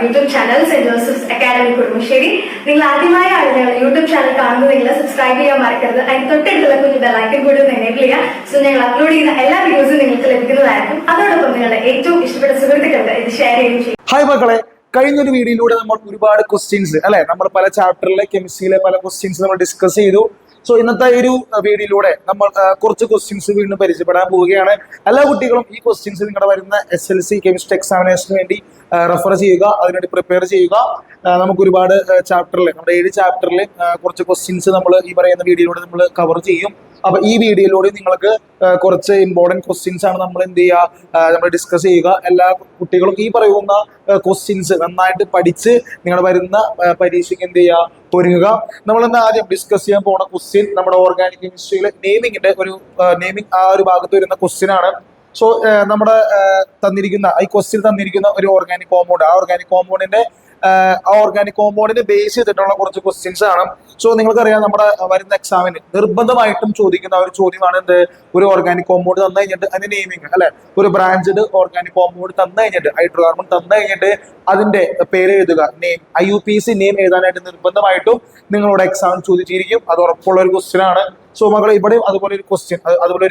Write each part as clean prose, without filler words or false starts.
YouTube channel saint Joseph's academy Kurumassery. നിങ്ങൾ ആദ്യമായാണ് ഞങ്ങൾ യൂട്യൂബ് ചാനൽ കാണുന്നതെങ്കിൽ സബ്സ്ക്രൈബ് ചെയ്യാൻ മറക്കരുത്. അതിന് തൊട്ടടുത്തുള്ള കുഞ്ഞു ബെല്ലൈക്കൺ കൂടി ഒന്ന് എനേബിൾ ചെയ്യുക. സോ ഞങ്ങൾ അപ്ലോഡ് ചെയ്യുന്ന എല്ലാ വീഡിയോസും നിങ്ങൾക്ക് ലഭിക്കുന്നതായിരിക്കും. അതോടൊപ്പം നിങ്ങളുടെ ഏറ്റവും ഇഷ്ടപ്പെട്ട സുഹൃത്തുക്കൾക്ക് ഇത് ഷെയർ ചെയ്യുകയും ചെയ്യും. ഹായ് മക്കളെ, കഴിഞ്ഞൊരു വീഡിയോയിലൂടെ നമ്മൾ ഒരുപാട് ക്വസ്റ്റ്യൻസ് അല്ലെ, നമ്മൾ പല ചാപ്റ്ററിലെ കെമിസ്ട്രിയിലെ പല ക്വസ്റ്റ്യൻസ് നമ്മൾ ഡിസ്കസ് ചെയ്തു. സോ ഇന്നത്തെ ഒരു വീഡിയോയിലൂടെ നമ്മൾ കുറച്ച് ക്വസ്റ്റ്യൻസ് വീണ്ടും പരിചയപ്പെടാൻ പോവുകയാണ്. എല്ലാ കുട്ടികളും ഈ ക്വസ്റ്റ്യൻസ് നിങ്ങളുടെ വരുന്ന SLC കെമിസ്ട്രി എക്സാമിനേഷന് വേണ്ടി റെഫർ ചെയ്യുക, അതിനുവേണ്ടി പ്രിപ്പയർ ചെയ്യുക. നമുക്ക് ഒരുപാട് ചാപ്റ്ററിൽ, നമ്മുടെ 7 ചാപ്റ്ററിൽ കുറച്ച് ക്വസ്റ്റ്യൻസ് നമ്മൾ ഈ പറയുന്ന വീഡിയോയിലൂടെ നമ്മൾ കവർ ചെയ്യും. അപ്പൊ ഈ വീഡിയോയിലൂടെ നിങ്ങൾക്ക് കുറച്ച് ഇമ്പോർട്ടൻറ്റ് ക്വസ്റ്റ്യൻസ് ആണ് നമ്മൾ എന്ത് ചെയ്യുക, നമ്മൾ ഡിസ്കസ് ചെയ്യുക. എല്ലാ കുട്ടികളും ഈ പറയുന്ന ക്വസ്റ്റ്യൻസ് നന്നായിട്ട് പഠിച്ച് നിങ്ങൾ വരുന്ന പരീക്ഷയ്ക്ക് എന്ത് ചെയ്യുക, ഒരുങ്ങുക. നമ്മളിന്ന് ആദ്യം ഡിസ്കസ് ചെയ്യാൻ പോകുന്ന ക്വസ്റ്റ്യൻ നമ്മുടെ ഓർഗാനിക് കെമിസ്ട്രിയിലെ നെയിമിങ്ങിന്റെ ഒരു നെയിമിംഗ് ആ ഒരു ഭാഗത്ത് വരുന്ന ക്വസ്റ്റ്യൻ ആണ്. സോ നമ്മുടെ തന്നിരിക്കുന്ന ഈ ക്വസ്റ്റ്യൻ തന്നിരിക്കുന്ന ഒരു ഓർഗാനിക് കോമ്പൗണ്ട്, ആ ഓർഗാനിക് കോമ്പൗണ്ടിനെ ബേസ് ചെയ്തിട്ടുള്ള കുറച്ച് ക്വസ്റ്റ്യൻസ് ആണ്. സോ നിങ്ങൾക്കറിയാം, നമ്മുടെ വരുന്ന എക്സാമിന് നിർബന്ധമായിട്ടും ചോദിക്കുന്ന ഒരു ചോദ്യമാണ് എന്ത്, ഒരു ഓർഗാനിക് കോമ്പൗണ്ട് തന്നു കഴിഞ്ഞിട്ട് അതിന്റെ നെയിമിങ് അല്ലെ, ഒരു ബ്രാഞ്ചഡ് ഓർഗാനിക് കോമ്പൗണ്ട് തന്നു കഴിഞ്ഞിട്ട്, ഹൈഡ്രോകാർബൺ തന്നു കഴിഞ്ഞിട്ട് അതിന്റെ പേര് എഴുതുക, നെയിം, IUPAC നെയിം എഴുതാനായിട്ട് നിർബന്ധമായിട്ടും നിങ്ങളോട് എക്സാമിന് ചോദിച്ചിരിക്കും. അത് ഉറപ്പുള്ള ഒരു ക്വസ്റ്റ്യൻ ആണ്. സോ മക്കളെ, ഇവിടെയും അതുപോലെ ഒരു ക്വസ്റ്റ്യൻ, അതുപോലെ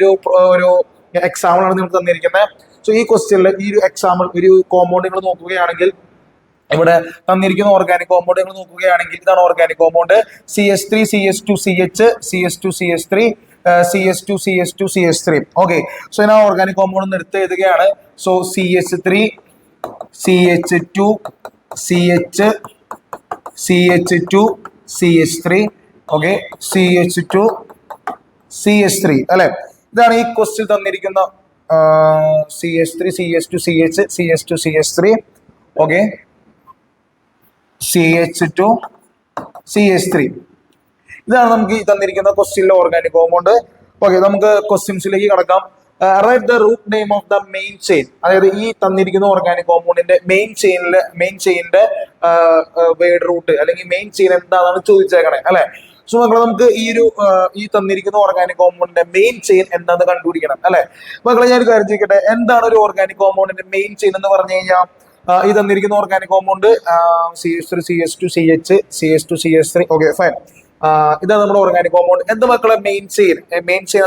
ഒരു എക്സാമ്പിൾ ആണ് നിങ്ങൾക്ക് തന്നിരിക്കുന്നത്. സോ ഈ ക്വസ്റ്റ്യനിൽ ഈ ഒരു എക്സാമ്പിൾ, ഒരു കോമ്പൗണ്ട് നിങ്ങൾ നോക്കുകയാണെങ്കിൽ, ഇവിടെ തന്നിരിക്കുന്ന ഓർഗാനിക് കോമ്പൗണ്ട് നിങ്ങൾ നോക്കുകയാണെങ്കിൽ, ഇതാണ് organic compound CH3 CH2 CH CH2 CH3 CH2 CH2 CH3. Okay, so ഞാൻ ഓർഗാനിക് കോമ്പൗണ്ട് എടുത്ത് എഴുതുകയാണ്. So CH3 CH2 CH CH2 CH3 okay, CH2 CH3 അല്ലെ. ഇതാണ് ഈ ക്വസ്റ്റ്യൻ തന്നിരിക്കുന്ന CH3 CH2 CH CH2 CH3 okay, CH2 CH3. ഇതാണ് നമുക്ക് ഈ തന്നിരിക്കുന്ന ക്വസ്റ്റ്യനിലെ ഓർഗാനിക് കോമ്പൗണ്ട്. ഓക്കെ, നമുക്ക് ക്വസ്റ്റ്യൻസിലേക്ക് കടക്കാം. Write the root name of the main chain. അതായത് ഈ തന്നിരിക്കുന്ന ഓർഗാനിക് കോമ്പൗണ്ടിന്റെ മെയിൻ ചെയിനിന്റെ വേർഡ് റൂട്ട് അല്ലെങ്കിൽ മെയിൻ ചെയിൻ എന്താണെന്ന് ചോദിച്ചേക്കണേ അല്ലെ. സോ മക്കളെ, നമുക്ക് ഈ തന്നിരിക്കുന്ന ഓർഗാനിക് കോമ്പൗണ്ടിന്റെ മെയിൻ ചെയിൻ എന്താണെന്ന് കണ്ടുപിടിക്കണം അല്ലെ. മക്കളെ, ഞാൻ ഒരു കാര്യം ചോദിക്കട്ടെ, എന്താണ് ഒരു ഓർഗാനിക് കോമ്പൗണ്ടിന്റെ മെയിൻ ചെയിൻ എന്ന് പറഞ്ഞു കഴിഞ്ഞാൽ, ഇത് തന്നിരിക്കുന്ന organic compound CH3 CH2 CH CH2 CH3 okay fine. ഇതാണ് നമ്മുടെ ഓർഗാനിക് കോമ്പൗണ്ട്. എന്താ മക്കളെ മെയിൻ ചെയിൻ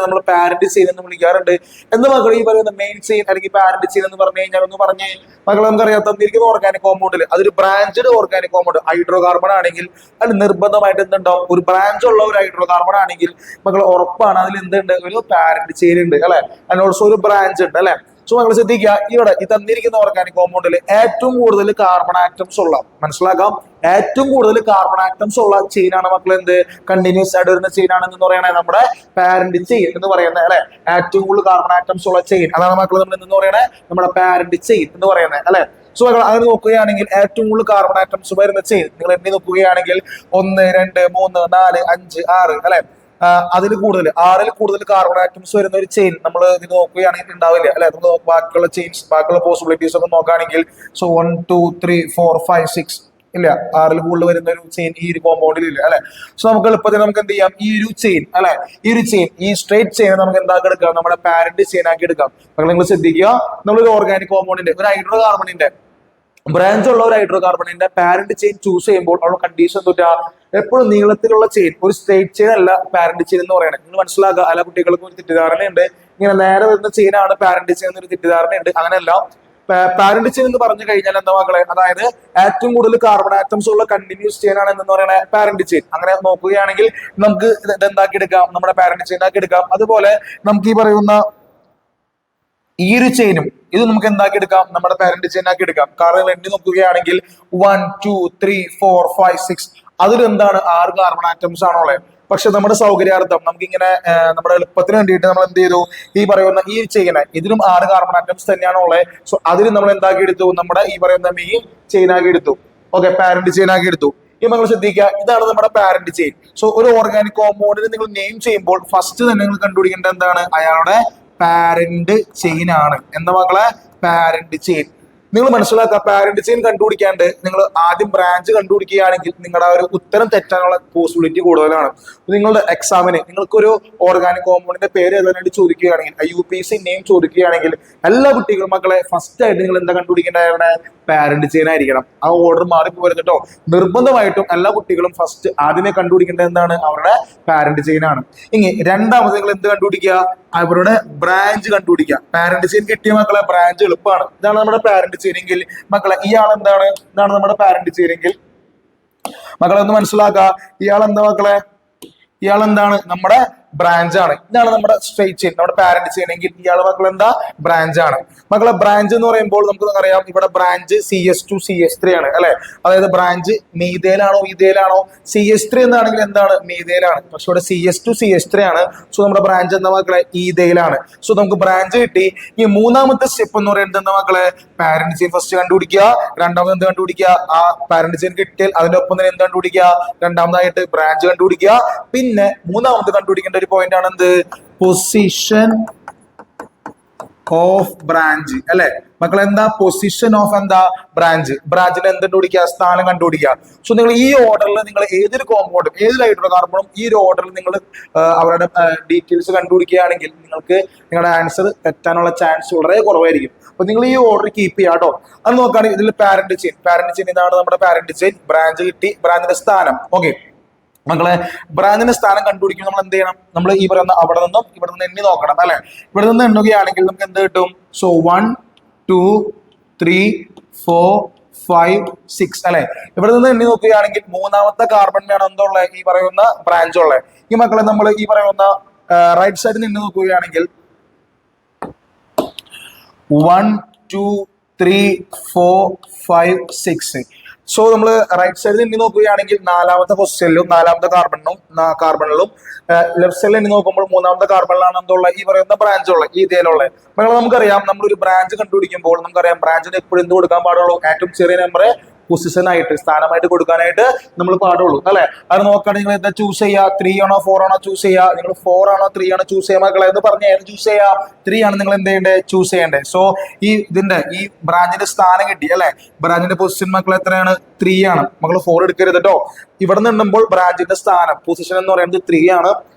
നമ്മൾ പാരന്റ് ചെയിൻ എന്ന് വിളിക്കാറുണ്ട്. എന്താ മക്കളെ ഈ പറയുന്ന മെയിൻ ചെയിൻ അല്ലെങ്കിൽ പാരന്റ് ചെയിൻ എന്ന് പറഞ്ഞു കഴിഞ്ഞാൽ ഒന്ന് പറഞ്ഞേ മക്കളെ. നമുക്കറിയാം, തന്നിരിക്കുന്ന ഓർഗാനിക് കോമ്പൗണ്ടിൽ അതൊരു ബ്രാഞ്ചഡ് ഓർഗാനിക് കോമ്പൗണ്ട് ഹൈഡ്രോകാർബൺ ആണെങ്കിൽ അത് നിർബന്ധമായിട്ട് എന്തുണ്ടാവും, ഒരു ബ്രാഞ്ച് ഉള്ള ഒരു ഹൈഡ്രോകാർബൺ ആണെങ്കിൽ മക്കളെ ഉറപ്പാണ് അതിൽ എന്തുണ്ട്, ഒരു പാരന്റ് ചെയിൻ ഉണ്ട് അല്ലെ, അതിന് ഓൾസോ ഒരു ബ്രാഞ്ച് ഉണ്ട് അല്ലെ. സോ നിങ്ങൾ ശ്രദ്ധിക്കുക, ഇവിടെ ഈ തന്നിരിക്കുന്ന ഓർഗാനിക് കോമ്പൗണ്ടിൽ ഏറ്റവും കൂടുതൽ കാർബൺ ആറ്റംസ് ഉള്ള, മനസ്സിലാക്കാം, ഏറ്റവും കൂടുതൽ കാർബൺ ആറ്റംസ് ഉള്ള ചെയിനാണ് മക്കൾ എന്ത്, കണ്ടിന്യൂസ് ആയിട്ട് വരുന്ന ചെയിൻ ആണെന്ന് പറയുന്നത് നമ്മുടെ പാരന്റ് ചെയിൻ എന്ന് പറയുന്നത് അല്ലെ. ഏറ്റവും കൂടുതൽ കാർബൺ ആറ്റംസ് ഉള്ള ചെയിൻ, അതാണ് മക്കൾ നമ്മൾ എന്ന് പറയുന്നത് നമ്മുടെ പാരന്റ് ചെയിൻ എന്ന് പറയുന്നത് അല്ലെ. സോ അങ്ങനെ നോക്കുകയാണെങ്കിൽ ഏറ്റവും കൂടുതൽ കാർബൺ ആറ്റംസ് വരുന്ന ചെയിൻ നിങ്ങൾ എണ്ണി നോക്കുകയാണെങ്കിൽ 1 2 3 4 5 6 അല്ലെ, അതിൽ കൂടുതൽ 6ൽ കൂടുതൽ കാർബൺ ആറ്റംസ് വരുന്ന ഒരു ചെയിൻ നമ്മൾ ഇത് നോക്കുകയാണെങ്കിൽ ഉണ്ടാവില്ല അല്ലെ. നമ്മൾ ബാക്കിയുള്ള ചെയിൻസ്, ബാക്കിയുള്ള പോസിബിലിറ്റീസ് ഒക്കെ നോക്കുകയാണെങ്കിൽ, സോ 1 2 3 4 5 6 ഇല്ല, 6ൽ കൂടുതൽ വരുന്ന ഒരു ചെയിൻ ഈ ഒരു കോമ്പൗണ്ടിൽ ഇല്ല അല്ലെ. സോ നമുക്ക് എളുപ്പത്തിൽ നമുക്ക് എന്ത് ചെയ്യാം, ഈ ഒരു ചെയിൻ അല്ലെ, ഈ സ്ട്രേറ്റ് ചെയിൻ നമുക്ക് എന്താക്കി എടുക്കാം, നമ്മുടെ പാരന്റ് ചെയിൻ ആക്കി എടുക്കാം. നിങ്ങൾ ശ്രദ്ധിക്കുക, നമ്മളൊരു ഓർഗാനിക് കോമ്പൗണ്ടിന്റെ, ഒരു ഹൈഡ്രോകാർബണിന്റെ ബ്രാഞ്ച് ഉള്ള ഒരു ഹൈഡ്രോകാർബണിന്റെ പാരന്റ് ചെയിൻ ചൂസ് ചെയ്യുമ്പോൾ ഉള്ള കണ്ടീഷൻ തൊട്ടാ എപ്പോഴും നീളത്തിലുള്ള ചെയിൻ, ഒരു സ്ട്രേറ്റ് ചെയിൻ അല്ല പാരന്റ് ചെയിൻ എന്ന് പറയുന്നത്. നിങ്ങൾ മനസ്സിലാക്കുക, എല്ലാ കുട്ടികൾക്കും ഒരു തെറ്റിദ്ധാരണയുണ്ട്, ഇങ്ങനെ നേരെ വരുന്ന ചെയിനാണ് പാരന്റ് ചെയിൻ എന്നൊരു തെറ്റിദ്ധാരണയുണ്ട്. അങ്ങനെയല്ല, പാരന്റ് ചെയിൻ എന്ന് പറഞ്ഞു കഴിഞ്ഞാൽ എന്താ മക്കളെ, അതായത് ഏറ്റവും കൂടുതൽ കാർബൺ ആറ്റംസ് ഉള്ള കണ്ടിന്യൂസ് ചെയിൻ ആണ് എന്ന് പറയുന്നത് പാരന്റ് ചെയിൻ. അങ്ങനെ നോക്കുകയാണെങ്കിൽ നമുക്ക് ഇതെന്താക്കി എടുക്കാം, നമ്മുടെ പാരന്റ് ചെയിൻ ആക്കി എടുക്കാം. അതുപോലെ നമുക്ക് ഈ പറയുന്ന ഈ ഒരു ചെയിനും ഇത് നമുക്ക് എന്താക്കി എടുക്കാം, നമ്മുടെ പാരന്റ് ചെയിൻ ആക്കി എടുക്കാം. കാരണം എണ്ണി നോക്കുകയാണെങ്കിൽ 1 2 3 4 5 6 അതിലെന്താണ് 6 കാർബൺ ആറ്റംസ് ആണുള്ളത്. പക്ഷെ നമ്മുടെ സൗകര്യാർത്ഥം നമുക്കിങ്ങനെ നമ്മുടെ എളുപ്പത്തിന് വേണ്ടിയിട്ട് നമ്മൾ എന്ത് ചെയ്തു, ഈ പറയുന്ന ഈ ചെയിനെ ഇതിലും 6 കാർബൺ ആറ്റംസ് തന്നെയാണ് ഉള്ളത്. സോ അതിൽ നമ്മൾ എന്താക്കി എടുത്തു, നമ്മുടെ ഈ പറയുന്ന മെയിൻ ചെയിൻ ആക്കി എടുത്തു. ഓക്കെ, പാരന്റ് ചെയിൻ ആക്കി എടുത്തു. ഈ നിങ്ങൾ ശ്രദ്ധിക്കുക, ഇതാണ് നമ്മുടെ പാരന്റ് ചെയിൻ. സോ ഒരു ഓർഗാനിക് കോമ്പൗണ്ടിന് നിങ്ങൾ നെയിം ചെയ്യുമ്പോൾ ഫസ്റ്റ് തന്നെ നിങ്ങൾ കണ്ടുപിടിക്കേണ്ടത് എന്താണ്, അയാളുടെ പാരന്റ് ചെയിൻ ആണ്. എന്താ മക്കളെ, പാരന്റ് ചെയിൻ. നിങ്ങൾ മനസ്സിലാക്കുക, പാരന്റ് ചെയിൻ കണ്ടുപിടിക്കാണ്ട് നിങ്ങൾ ആദ്യം ബ്രാഞ്ച് കണ്ടുപിടിക്കുകയാണെങ്കിൽ നിങ്ങളുടെ ആ ഒരു ഉത്തരം തെറ്റാനുള്ള പോസിബിലിറ്റി കൂടുതലാണ്. നിങ്ങളുടെ എക്സാമിന് നിങ്ങൾക്കൊരു ഓർഗാനിക് കോമ്പൗണ്ടിന്റെ പേര് എഴുതാനായിട്ട് ചോദിക്കുകയാണെങ്കിൽ, UPSC നെയിം ചോദിക്കുകയാണെങ്കിൽ, എല്ലാ കുട്ടികളും മക്കളെ ഫസ്റ്റ് ആയിട്ട് നിങ്ങൾ എന്താ കണ്ടുപിടിക്കേണ്ടത്? പാരന്റ് ചെയിൻ ആയിരിക്കണം. ആ ഓർഡർ മാറിപ്പോരുത് കേട്ടോ. നിർബന്ധമായിട്ടും എല്ലാ കുട്ടികളും ഫസ്റ്റ് ആദ്യമേ കണ്ടുപിടിക്കേണ്ടത് എന്താണ്? അവരുടെ പാരന്റ് ചെയിൻ ആണ്. ഇനി രണ്ടാമത് നിങ്ങൾ എന്ത് കണ്ടുപിടിക്കുക? അവരുടെ ബ്രാഞ്ച് കണ്ടുപിടിക്കുക. പാരന്റ് ചെയിൻ കിട്ടിയ മക്കളെ ബ്രാഞ്ച് എളുപ്പമാണ്. ഇതാണ് നമ്മുടെ പാരന്റ് ചെയിൻ എങ്കിൽ മക്കളെ ഇയാൾ എന്താണ്? ഇതാണ് നമ്മുടെ പാരന്റ് ചെയിൻ എങ്കിൽ മക്കളെ ഒന്ന് മനസ്സിലാക്കുക. ഇയാൾ എന്താ മക്കളെ? ഇയാൾ എന്താണ്? നമ്മുടെ ബ്രാഞ്ച് ആണ്. ഇതാണ് നമ്മുടെ സ്ട്രേറ്റ് ചെയിൻ, നമ്മുടെ പാരന്റ് ചെയിൻ എങ്കിൽ ഇയാൾ മക്കൾ എന്താ? ബ്രാഞ്ച് ആണ്. മക്കളെ ബ്രാഞ്ച് എന്ന് പറയുമ്പോൾ നമുക്ക് അറിയാം, ഇവിടെ ബ്രാഞ്ച് CS2 CS3 ആണ് അല്ലെ. അതായത് ബ്രാഞ്ച് മീതേലാണോ ഈതേലാണോ? CS3 എന്നാണെങ്കിൽ എന്താണ്? മീതേലാണ്. പക്ഷെ ഇവിടെ CS2 CS3 ആണ്. സോ നമ്മുടെ ബ്രാഞ്ച് എന്താ മക്കളെ? ഈതേലാണ്. സോ നമുക്ക് ബ്രാഞ്ച് കിട്ടി. ഈ മൂന്നാമത്തെ സ്റ്റെപ്പ് എന്ന് പറയുന്നത് എന്താ മക്കളെ? പാരന്റ് ചെയിൻ ഫസ്റ്റ് കണ്ടുപിടിക്കുക. രണ്ടാമത് എന്ത് കണ്ടുപിടിക്കുക? ആ പാരന്റ് ചെയിൻ കിട്ടിയാൽ അതിന്റെ ഒപ്പം തന്നെ എന്ത് കണ്ടുപിടിക്കുക? രണ്ടാമതായിട്ട് ബ്രാഞ്ച് കണ്ടുപിടിക്കുക. പിന്നെ മൂന്നാമത് കണ്ടുപിടിക്കേണ്ട ഒരു പോയിന്റ് ആണ് എന്ത്? പൊസിഷൻ ഓഫ് ബ്രാഞ്ച് അല്ലെ മക്കളെ. എന്താ? പൊസിഷൻ ഓഫ് എന്താ? ബ്രാഞ്ച്. ബ്രാഞ്ചിന് എന്ത് കണ്ടുപിടിക്കുക? സ്ഥാനം കണ്ടുപിടിക്കുക. സോ നിങ്ങൾ ഈ ഓർഡറിൽ നിങ്ങൾ ഏതൊരു കോമ്പൗണ്ടും ഏത് ഹൈഡ്രോകാർബണും ഈ ഒരു ഓർഡറിൽ നിങ്ങൾ അവരുടെ ഡീറ്റെയിൽസ് കണ്ടുപിടിക്കുകയാണെങ്കിൽ നിങ്ങൾക്ക് നിങ്ങളുടെ ആൻസർ തെറ്റാനുള്ള ചാൻസ് വളരെ കുറവായിരിക്കും. അപ്പൊ നിങ്ങൾ ഈ ഓർഡർ കീപ്പ് ചെയ്യുക കേട്ടോ. അത് നോക്കുകയാണെങ്കിൽ ഇതിൽ പാരന്റ് ചെയിൻ ഇതാണ് നമ്മുടെ പാരന്റ് ചെയിൻ. ബ്രാഞ്ച് കിട്ടി, ബ്രാഞ്ചിന്റെ സ്ഥാനം. ഓക്കെ മക്കളെ, ബ്രാഞ്ചിന്റെ സ്ഥാനം കണ്ടുപിടിക്കുമ്പോൾ നമ്മൾ എന്ത് ചെയ്യണം? നമ്മൾ ഈ പറയുന്ന അവിടെ നിന്നും ഇവിടെ നിന്ന് എണ്ണി നോക്കണം അല്ലെ. ഇവിടെ നിന്ന് എണ്ണുകയാണെങ്കിൽ നമുക്ക് എന്ത് കിട്ടും? സോ 1 2 3 4 5 6 അല്ലെ. ഇവിടെ നിന്ന് എണ്ണി നോക്കുകയാണെങ്കിൽ മൂന്നാമത്തെ കാർബണിനാണ് എന്തുള്ളത്? ഈ പറയുന്ന ബ്രാഞ്ച് ഉള്ളത്. ഈ മക്കളെ നമ്മൾ ഈ പറയുന്ന റൈറ്റ് സൈഡിൽ നിന്ന് നോക്കുകയാണെങ്കിൽ 1 2 3 4 5 6. സോ നമ്മൾ റൈറ്റ് സൈഡിൽ എണ്ണി നോക്കുകയാണെങ്കിൽ നാലാമത്തെ പൊസിഷനിലും നാലാമത്തെ കാർബണിലും ലെഫ്റ്റ് സൈഡിൽ എണ്ണി നോക്കുമ്പോൾ മൂന്നാമത്തെ കാർബണിലാണ് എന്തുള്ള? ഈ പറയുന്ന ബ്രാഞ്ച് ഉള്ളത്, ഈ ഇതേലുള്ള. നമുക്കറിയാം, നമ്മളൊരു ബ്രാഞ്ച് കണ്ടുപിടിക്കുമ്പോൾ നമുക്കറിയാം ബ്രാഞ്ചിന് എപ്പോഴും എന്ത് കൊടുക്കാൻ പാടുള്ളൂ? ഏറ്റവും ചെറിയ നമ്പറെ പൊസിഷൻ ആയിട്ട് സ്ഥാനമായിട്ട് കൊടുക്കാനായിട്ട് നമ്മൾ പാടുള്ളൂ അല്ലെ. അത് നോക്കുകയാണെങ്കിൽ നിങ്ങൾ എന്താ ചൂസ് ചെയ്യുക? 3 ആണോ 4 ആണോ ചൂസ് ചെയ്യുക? നിങ്ങൾ 4 ആണോ 3 ആണോ ചൂസ് ചെയ്യുക? മക്കളെ എന്ന് പറഞ്ഞ ഏത് ചൂസ് ചെയ്യുക? 3 ആണ് നിങ്ങൾ എന്ത് ചെയ്യേണ്ടത്? ചൂസ് ചെയ്യേണ്ടത്. സോ ഈ ബ്രാഞ്ചിന്റെ സ്ഥാനം കിട്ടി അല്ലെ. ബ്രാഞ്ചിന്റെ പൊസിഷൻ മക്കൾ എത്രയാണ്? 3 ആണ്. മക്കൾ 4 എടുക്കരുത് കേട്ടോ. ഇവിടെ നിന്ന് എണ്ണുമ്പോൾ ബ്രാഞ്ചിന്റെ സ്ഥാനം പൊസിഷൻ എന്ന് പറയുന്നത് 3 ആണ്.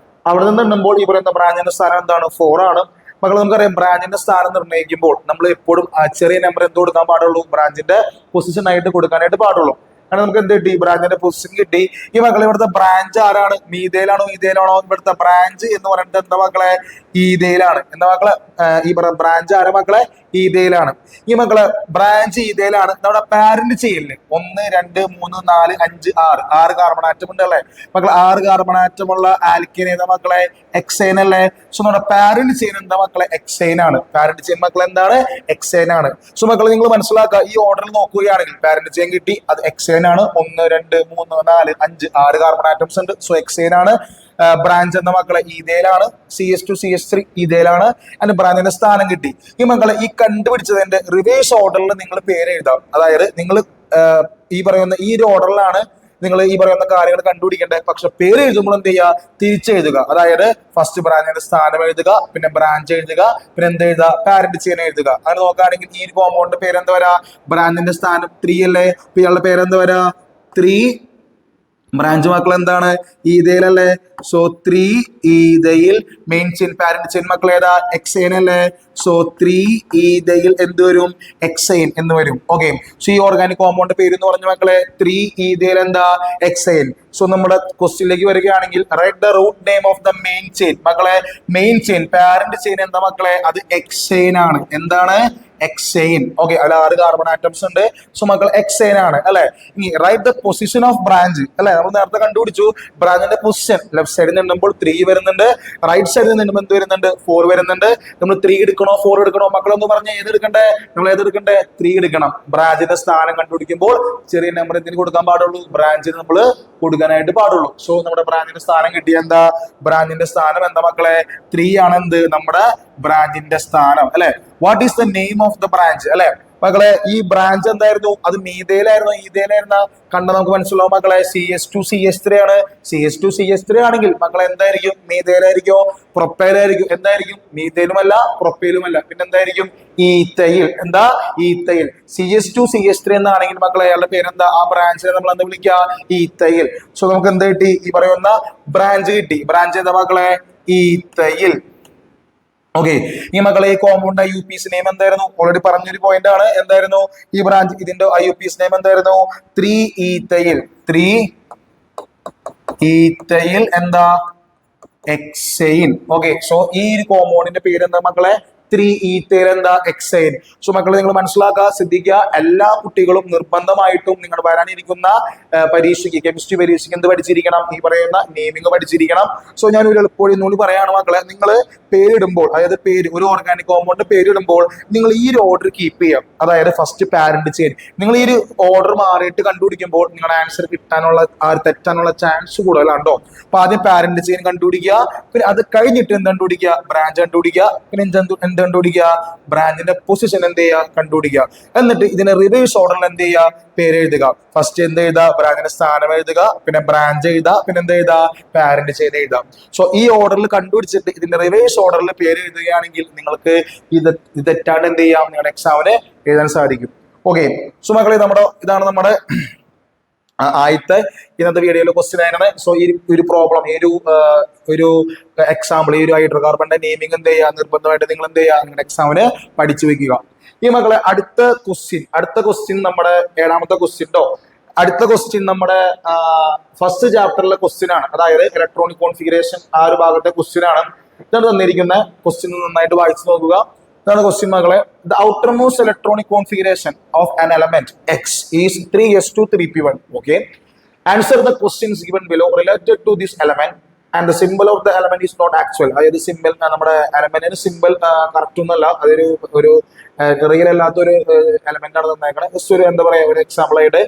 അവിടെ നിന്ന് എണ്ണുമ്പോൾ ഈ പറയുന്ന ബ്രാഞ്ചിന്റെ സ്ഥാനം എന്താണ്? 4 ആണ്. മക്കൾ നമുക്കറിയാം, ബ്രാഞ്ചിന്റെ സ്ഥാനം നിർണ്ണയിക്കുമ്പോൾ നമ്മൾ എപ്പോഴും ചെറിയ നമ്പർ എന്ത് കൊടുക്കാൻ പാടുള്ളൂ? ബ്രാഞ്ചിന്റെ പൊസിഷൻ ആയിട്ട് കൊടുക്കാനായിട്ട് പാടുള്ളൂ. അങ്ങനെ നമുക്ക് എന്ത് കിട്ടി? ബ്രാഞ്ചിന്റെ പൊസിഷൻ കിട്ടി. ഈ മക്കളെ ഇവിടുത്തെ ബ്രാഞ്ച് ആരാണ്? മീതേലാണോ ഈതേലാണോ? ഇവിടുത്തെ ബ്രാഞ്ച് എന്ന് പറയുന്നത് എന്താ മക്കളെ? ഈതേലാണ്. എന്താ മക്കളെ? ഈ ബ്രാഞ്ച് ആരാ മക്കളെ? ഈതേലാണ്. ഈ മക്കളെ ബ്രാഞ്ച് ഈതേലാണ്. നമ്മുടെ പാരന്റ് ചെയിനില് 1 2 3 4 5 6 കാർബൺ ആറ്റം ഉണ്ട് അല്ലെ മക്കളെ. 6 കാർബൺ ആറ്റം ഉള്ള ആൽക്കൈൻ ഏതാ മക്കളെ? എക്സൈൻ അല്ലേ. സോ നമ്മുടെ പാരന്റ് ചെയിൻ എന്താ മക്കളെ? എക്സൈൻ ആണ്. പാരന്റ് ചെയിൻ മക്കളെ എന്താണ്? എക്സൈൻ ആണ്. സോ മക്കളെ നിങ്ങൾ മനസ്സിലാക്കുക, ഈ ഓർഡറിൽ നോക്കുകയാണെങ്കിൽ പാരന്റ് ചെയിൻ കിട്ടി, അത് എക്സൈൻ ആണ്. 1 2 3 4 5 6 കാർബൺ ആറ്റംസ് ഉണ്ട്. സോ എക്സൈൻ ആണ്. ബ്രാഞ്ച് എന്ന മക്കളെ ഈതേലാണ്. CS2 CS3 ഈതേലാണ്. അതിന് ബ്രാഞ്ചിന്റെ സ്ഥാനം കിട്ടി. ഈ മക്കളെ ഈ കണ്ടുപിടിച്ചതിന്റെ റിവേഴ്സ് ഓർഡറിൽ നിങ്ങൾ പേര് എഴുതാം. അതായത് നിങ്ങൾ ഈ പറയുന്ന ഈ ഒരു ഓർഡറിലാണ് നിങ്ങൾ ഈ പറയുന്ന കാര്യങ്ങൾ കണ്ടുപിടിക്കേണ്ടത്. പക്ഷെ പേര് എഴുതുമ്പോൾ എന്ത് ചെയ്യുക? തിരിച്ചെഴുതുക. അതായത് ഫസ്റ്റ് ബ്രാഞ്ചിന്റെ സ്ഥാനം എഴുതുക, പിന്നെ ബ്രാഞ്ച് എഴുതുക, പിന്നെ എന്ത് എഴുതുക? പാരന്റ് ചെയിൻ എഴുതുക. അങ്ങനെ നോക്കുകയാണെങ്കിൽ ഈ കോമ്പൗണ്ടിന്റെ പേര് എന്താ വരാ? ബ്രാഞ്ചിന്റെ സ്ഥാനം 3 അല്ലേ. അപ്പൊ ഇയാളുടെ പേര് എന്താ വരാ? 3. ബ്രാഞ്ച് മക്കൾ എന്താണ്? ഈതയിലല്ലേ. So 3 ഈതയിൽ. Main chain parent chain മക്കൾ ഏതാ? എക്സൈൻ അല്ലേ. സോ 3 ഈതയിൽ എന്ത് വരും? എക്സൈൻ എന്ന് വരും. ഓക്കെ. സോ ഈ ഓർഗാനിക് കോമ്പൗണ്ട് പേര് എന്ന് പറഞ്ഞ മക്കളെ 3 ഈതയിൽ എന്താ? എക്സൈൻ. സോ നമ്മുടെ ക്വസ്റ്റ്യനിലേക്ക് വരികയാണെങ്കിൽ write the root name of the main chain. മക്കളെ മെയിൻ ചെയിൻ പാരന്റ് ചെയിൻ എന്താ മക്കളെ? അത് എക്സൈൻ ആണ്. എന്താണ്? എക്സൈൻ. ഓക്കെ. അതിൽ 6 കാർബൺ ആറ്റംസ് ഉണ്ട്. സോ മക്കൾ എക്സൈൻ ആണ് അല്ലെ. ഇനി write the position of branch അല്ലെ. നമ്മൾ നേരത്തെ കണ്ടുപിടിച്ചു ബ്രാഞ്ചിന്റെ പൊസിഷൻ. ലെഫ്റ്റ് സൈഡിൽ നിന്നുമ്പോൾ 3 വരുന്നുണ്ട്, റൈറ്റ് സൈഡിൽ നിന്നുമ്പോൾ എന്ത് വരുന്നുണ്ട്? 4 വരുന്നുണ്ട്. നമ്മൾ 3 എടുക്കണോ 4 എടുക്കണോ? മക്കളൊന്ന് പറഞ്ഞ ഏത് എടുക്കണ്ടേ? നമ്മൾ ഏത് എടുക്കണ്ടേ? 3 എടുക്കണം. ബ്രാഞ്ചിന്റെ സ്ഥാനം കണ്ടുപിടിക്കുമ്പോൾ ചെറിയ നമ്പർ എന്തിനു കൊടുക്കാൻ പാടുള്ളൂ? ബ്രാഞ്ചിന് നമ്മൾ കൊടുക്കാനായിട്ട് പാടുള്ളൂ. സോ നമ്മുടെ ബ്രാഞ്ചിന്റെ സ്ഥാനം കിട്ടിയ എന്താ? ബ്രാഞ്ചിന്റെ സ്ഥാനം എന്താ മക്കളെ? 3 ആണ് എന്ത്? നമ്മുടെ ബ്രാഞ്ചിന്റെ സ്ഥാനം അല്ലെ. What is the name of the branch അല്ലെ മക്കളെ? ഈ ബ്രാഞ്ച് എന്തായിരുന്നു? അത് മീതയിലായിരുന്നു, ഈതയിലായിരുന്ന കണ്ട നമുക്ക് മനസ്സിലാവും മക്കളെ. CH2CH3 ആണ്. CH2CH3 ആണെങ്കിൽ മക്കളെ എന്തായിരിക്കും? മീതയിലായിരിക്കോ പ്രൊപ്പൈലായിരിക്കും? എന്തായിരിക്കും? മീതയിലുമല്ല പ്രൊപ്പൈലുമല്ല, പിന്നെ എന്തായിരിക്കും? ഈത്തയിൽ. എന്താ? ഈത്തയിൽ. CH2CH3 എന്നാണെങ്കിൽ മക്കളെ അയാളുടെ പേരെന്താ? ആ ബ്രാഞ്ചിനെ നമ്മൾ എന്താ വിളിക്കുക? ഈത്തയിൽ. സോ നമുക്ക് എന്ത് കിട്ടി? ഈ പറയുന്ന ബ്രാഞ്ച് കിട്ടി. ബ്രാഞ്ച് എന്താ മക്കളെ? ഈത്തയിൽ. ഓക്കെ, ഈ മക്കളെ ഈ കോമ്പൗണ്ട് IUPAC നെയിം എന്തായിരുന്നു? ഓൾറെഡി പറഞ്ഞൊരു പോയിന്റ് ആണ്. എന്തായിരുന്നു ഈ ബ്രാഞ്ച്? ഇതിന്റെ IUPAC നെയിം എന്തായിരുന്നു? 3-ഈത്തയിൽ. 3-ഈത്തയിൽ എന്താ? എക്സൈൻ. ഓക്കെ, സോ ഈ ഒരു കോമ്പൗണ്ടിന്റെ പേര് എന്താ മക്കളെ? 3-ഈത്തയിൽ എന്താ? എക്സൈൻ. സോ മക്കളെ നിങ്ങൾ മനസ്സിലാക്കുക, ശ്രദ്ധിക്കുക, എല്ലാ കുട്ടികളും നിർബന്ധമായിട്ടും നിങ്ങൾ വരാനിരിക്കുന്ന പരീക്ഷയ്ക്ക്, കെമിസ്ട്രി പരീക്ഷയ്ക്ക് എന്ത് പഠിച്ചിരിക്കണം? ഈ പറയുന്ന നെയിമിംഗ് പഠിച്ചിരിക്കണം. സോ ഞാൻ ഒരു എളുപ്പമൊഴി പറയാണ് മക്കളെ, നിങ്ങൾ പേരിടുമ്പോൾ, അതായത് പേര് ഒരു ഓർഗാനിക് കോമ്പൗണ്ട് പേരിടുമ്പോൾ നിങ്ങൾ ഈ ഒരു ഓർഡർ കീപ്പ് ചെയ്യാം. അതായത് ഫസ്റ്റ് പാരന്റ് ചെയിൻ. നിങ്ങൾ ഈ ഒരു ഓർഡർ മാറിയിട്ട് കണ്ടുപിടിക്കുമ്പോൾ നിങ്ങളുടെ ആൻസർ കിട്ടാനുള്ള തെറ്റാനുള്ള ചാൻസ് കൂടുതലാണ്ടോ. അപ്പൊ ആദ്യം പാരന്റ് ചെയിൻ കണ്ടുപിടിക്കുക, പിന്നെ അത് കഴിഞ്ഞിട്ട് എന്ത് കണ്ടുപിടിക്കുക? ബ്രാഞ്ച് കണ്ടുപിടിക്കുക, പിന്നെ എന്ത് കണ്ടുപിടിക്കുക? ബ്രാഞ്ചിന്റെ പൊസിഷൻ എന്ത് ചെയ്യുക? കണ്ടുപിടിക്കുക. എന്നിട്ട് ഇതിനെ റിവേഴ്സ് ഓർഡറിൽ എന്ത് ചെയ്യുക? പേര് എഴുതുക. ഫസ്റ്റ് എന്ത് എഴുതുക? ബ്രാഞ്ചിന്റെ സ്ഥാനം എഴുതുക, പിന്നെ ബ്രാഞ്ച് എഴുതുക, പിന്നെ എന്ത് എഴുതുക? പാരന്റ് ചെയിൻ എഴുതുക. സോ ഈ ഓർഡറിൽ കണ്ടുപിടിച്ചിട്ട് ഇതിന്റെ റിവേഴ്സ് ഓർഡറിൽ പേര് എഴുതുകയാണെങ്കിൽ നിങ്ങൾക്ക് ഇത് തെറ്റാണ്ട് എന്ത് ചെയ്യാം? നിങ്ങളുടെ എക്സാമിന് എഴുതാൻ സാധിക്കും. ഓക്കെ, സോ മക്കളെ ഇതാണ് നമ്മുടെ ആദ്യത്തെ ഇന്നത്തെ വീഡിയോയിലെ ക്വസ്റ്റ്യൻ ആയിരുന്നു. സോ ഈ ഒരു പ്രോബ്ലം, ഈ ഒരു എക്സാമ്പിൾ, ഈ ഒരു ഹൈഡ്രോ കാർബണിന്റെ നെയിമിംഗ് എന്ത് ചെയ്യുക? നിർബന്ധമായിട്ട് നിങ്ങൾ എന്ത് ചെയ്യുക? നിങ്ങളുടെ എക്സാമിന് പഠിച്ചു വെക്കുക. ഈ മക്കളെ അടുത്ത ക്വസ്റ്റ്യൻ നമ്മുടെ 7ാമത്തെ ക്വസ്റ്റ്യൻ ട്ടോ. അടുത്ത ക്വസ്റ്റ്യൻ നമ്മുടെ ഫസ്റ്റ് ചാപ്റ്ററിലെ ക്വസ്റ്റ്യൻ ആണ്. അതായത് ഇലക്ട്രോണിക് കോൺഫിഗറേഷൻ ആ ഒരു ഭാഗത്തെ ക്വസ്റ്റ്യൻ ആണ്. ഇതാണ് തന്നിരിക്കുന്ന ക്വസ്റ്റ്യൻ, നന്നായിട്ട് വായിച്ചു നോക്കുക. ഇതാണ് ക്വസ്റ്റ്യൻ മക്കളെ. The outermost electronic configuration of an element X is 3s2 3p1. Okay, answer the questions given below related to this element and the symbol of the element is not actual. അതായത് symbol, നമ്മുടെ എലമെന്റിന് symbol correct ഒന്നല്ല, അതൊരു real അല്ലാത്ത ഒരു element ആണ് തന്നേക്കണേ. Just ഒരു എന്താ പറയാ, ഒരു എക്സാമ്പിൾ ആയിട്ട്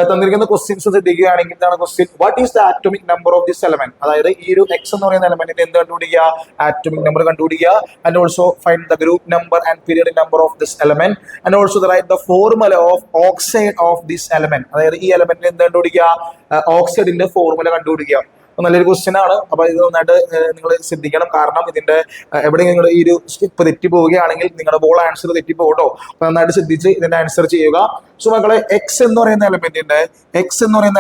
തന്നിരിക്കുന്ന ക്വസ്റ്റ്യൻസ് ശ്രദ്ധിക്കുകയാണെങ്കിൽ ഇതാണ് question. What is the atomic number of this element? അതായത് ഈ ഒരു എക്സ് എന്ന് പറയുന്ന എലമെന്റിന്റെ എന്ത് കണ്ടുപിടിക്കുക? ആറ്റോമിക് നമ്പർ കണ്ടുപിടിക്കുക. And also find the group number and period number of this element and also write the formula of oxide of this element. അതായത് ഈ എലമെന്റിന് എന്ത് കണ്ടുപിടിക്കുക? ഓക്സൈഡിന്റെ ഫോർമുല കണ്ടുപിടിക്കുക. നല്ലൊരു ക്വസ്റ്റ്യൻ ആണ്. അപ്പൊ ഇത് നന്നായിട്ട് നിങ്ങൾ ശ്രദ്ധിക്കണം. കാരണം ഇതിന്റെ എവിടെ നിങ്ങൾ ഈ ഒരു സ്റ്റെപ്പ് തെറ്റി പോവുകയാണെങ്കിൽ നിങ്ങളുടെ ബോൾ ആൻസർ തെറ്റി പോകട്ടോ. അപ്പൊ നന്നായിട്ട് ശ്രദ്ധിച്ച് ഇതിന്റെ ആൻസർ ചെയ്യുക. സോ മക്കളെ എക്സ് എന്ന് പറയുന്ന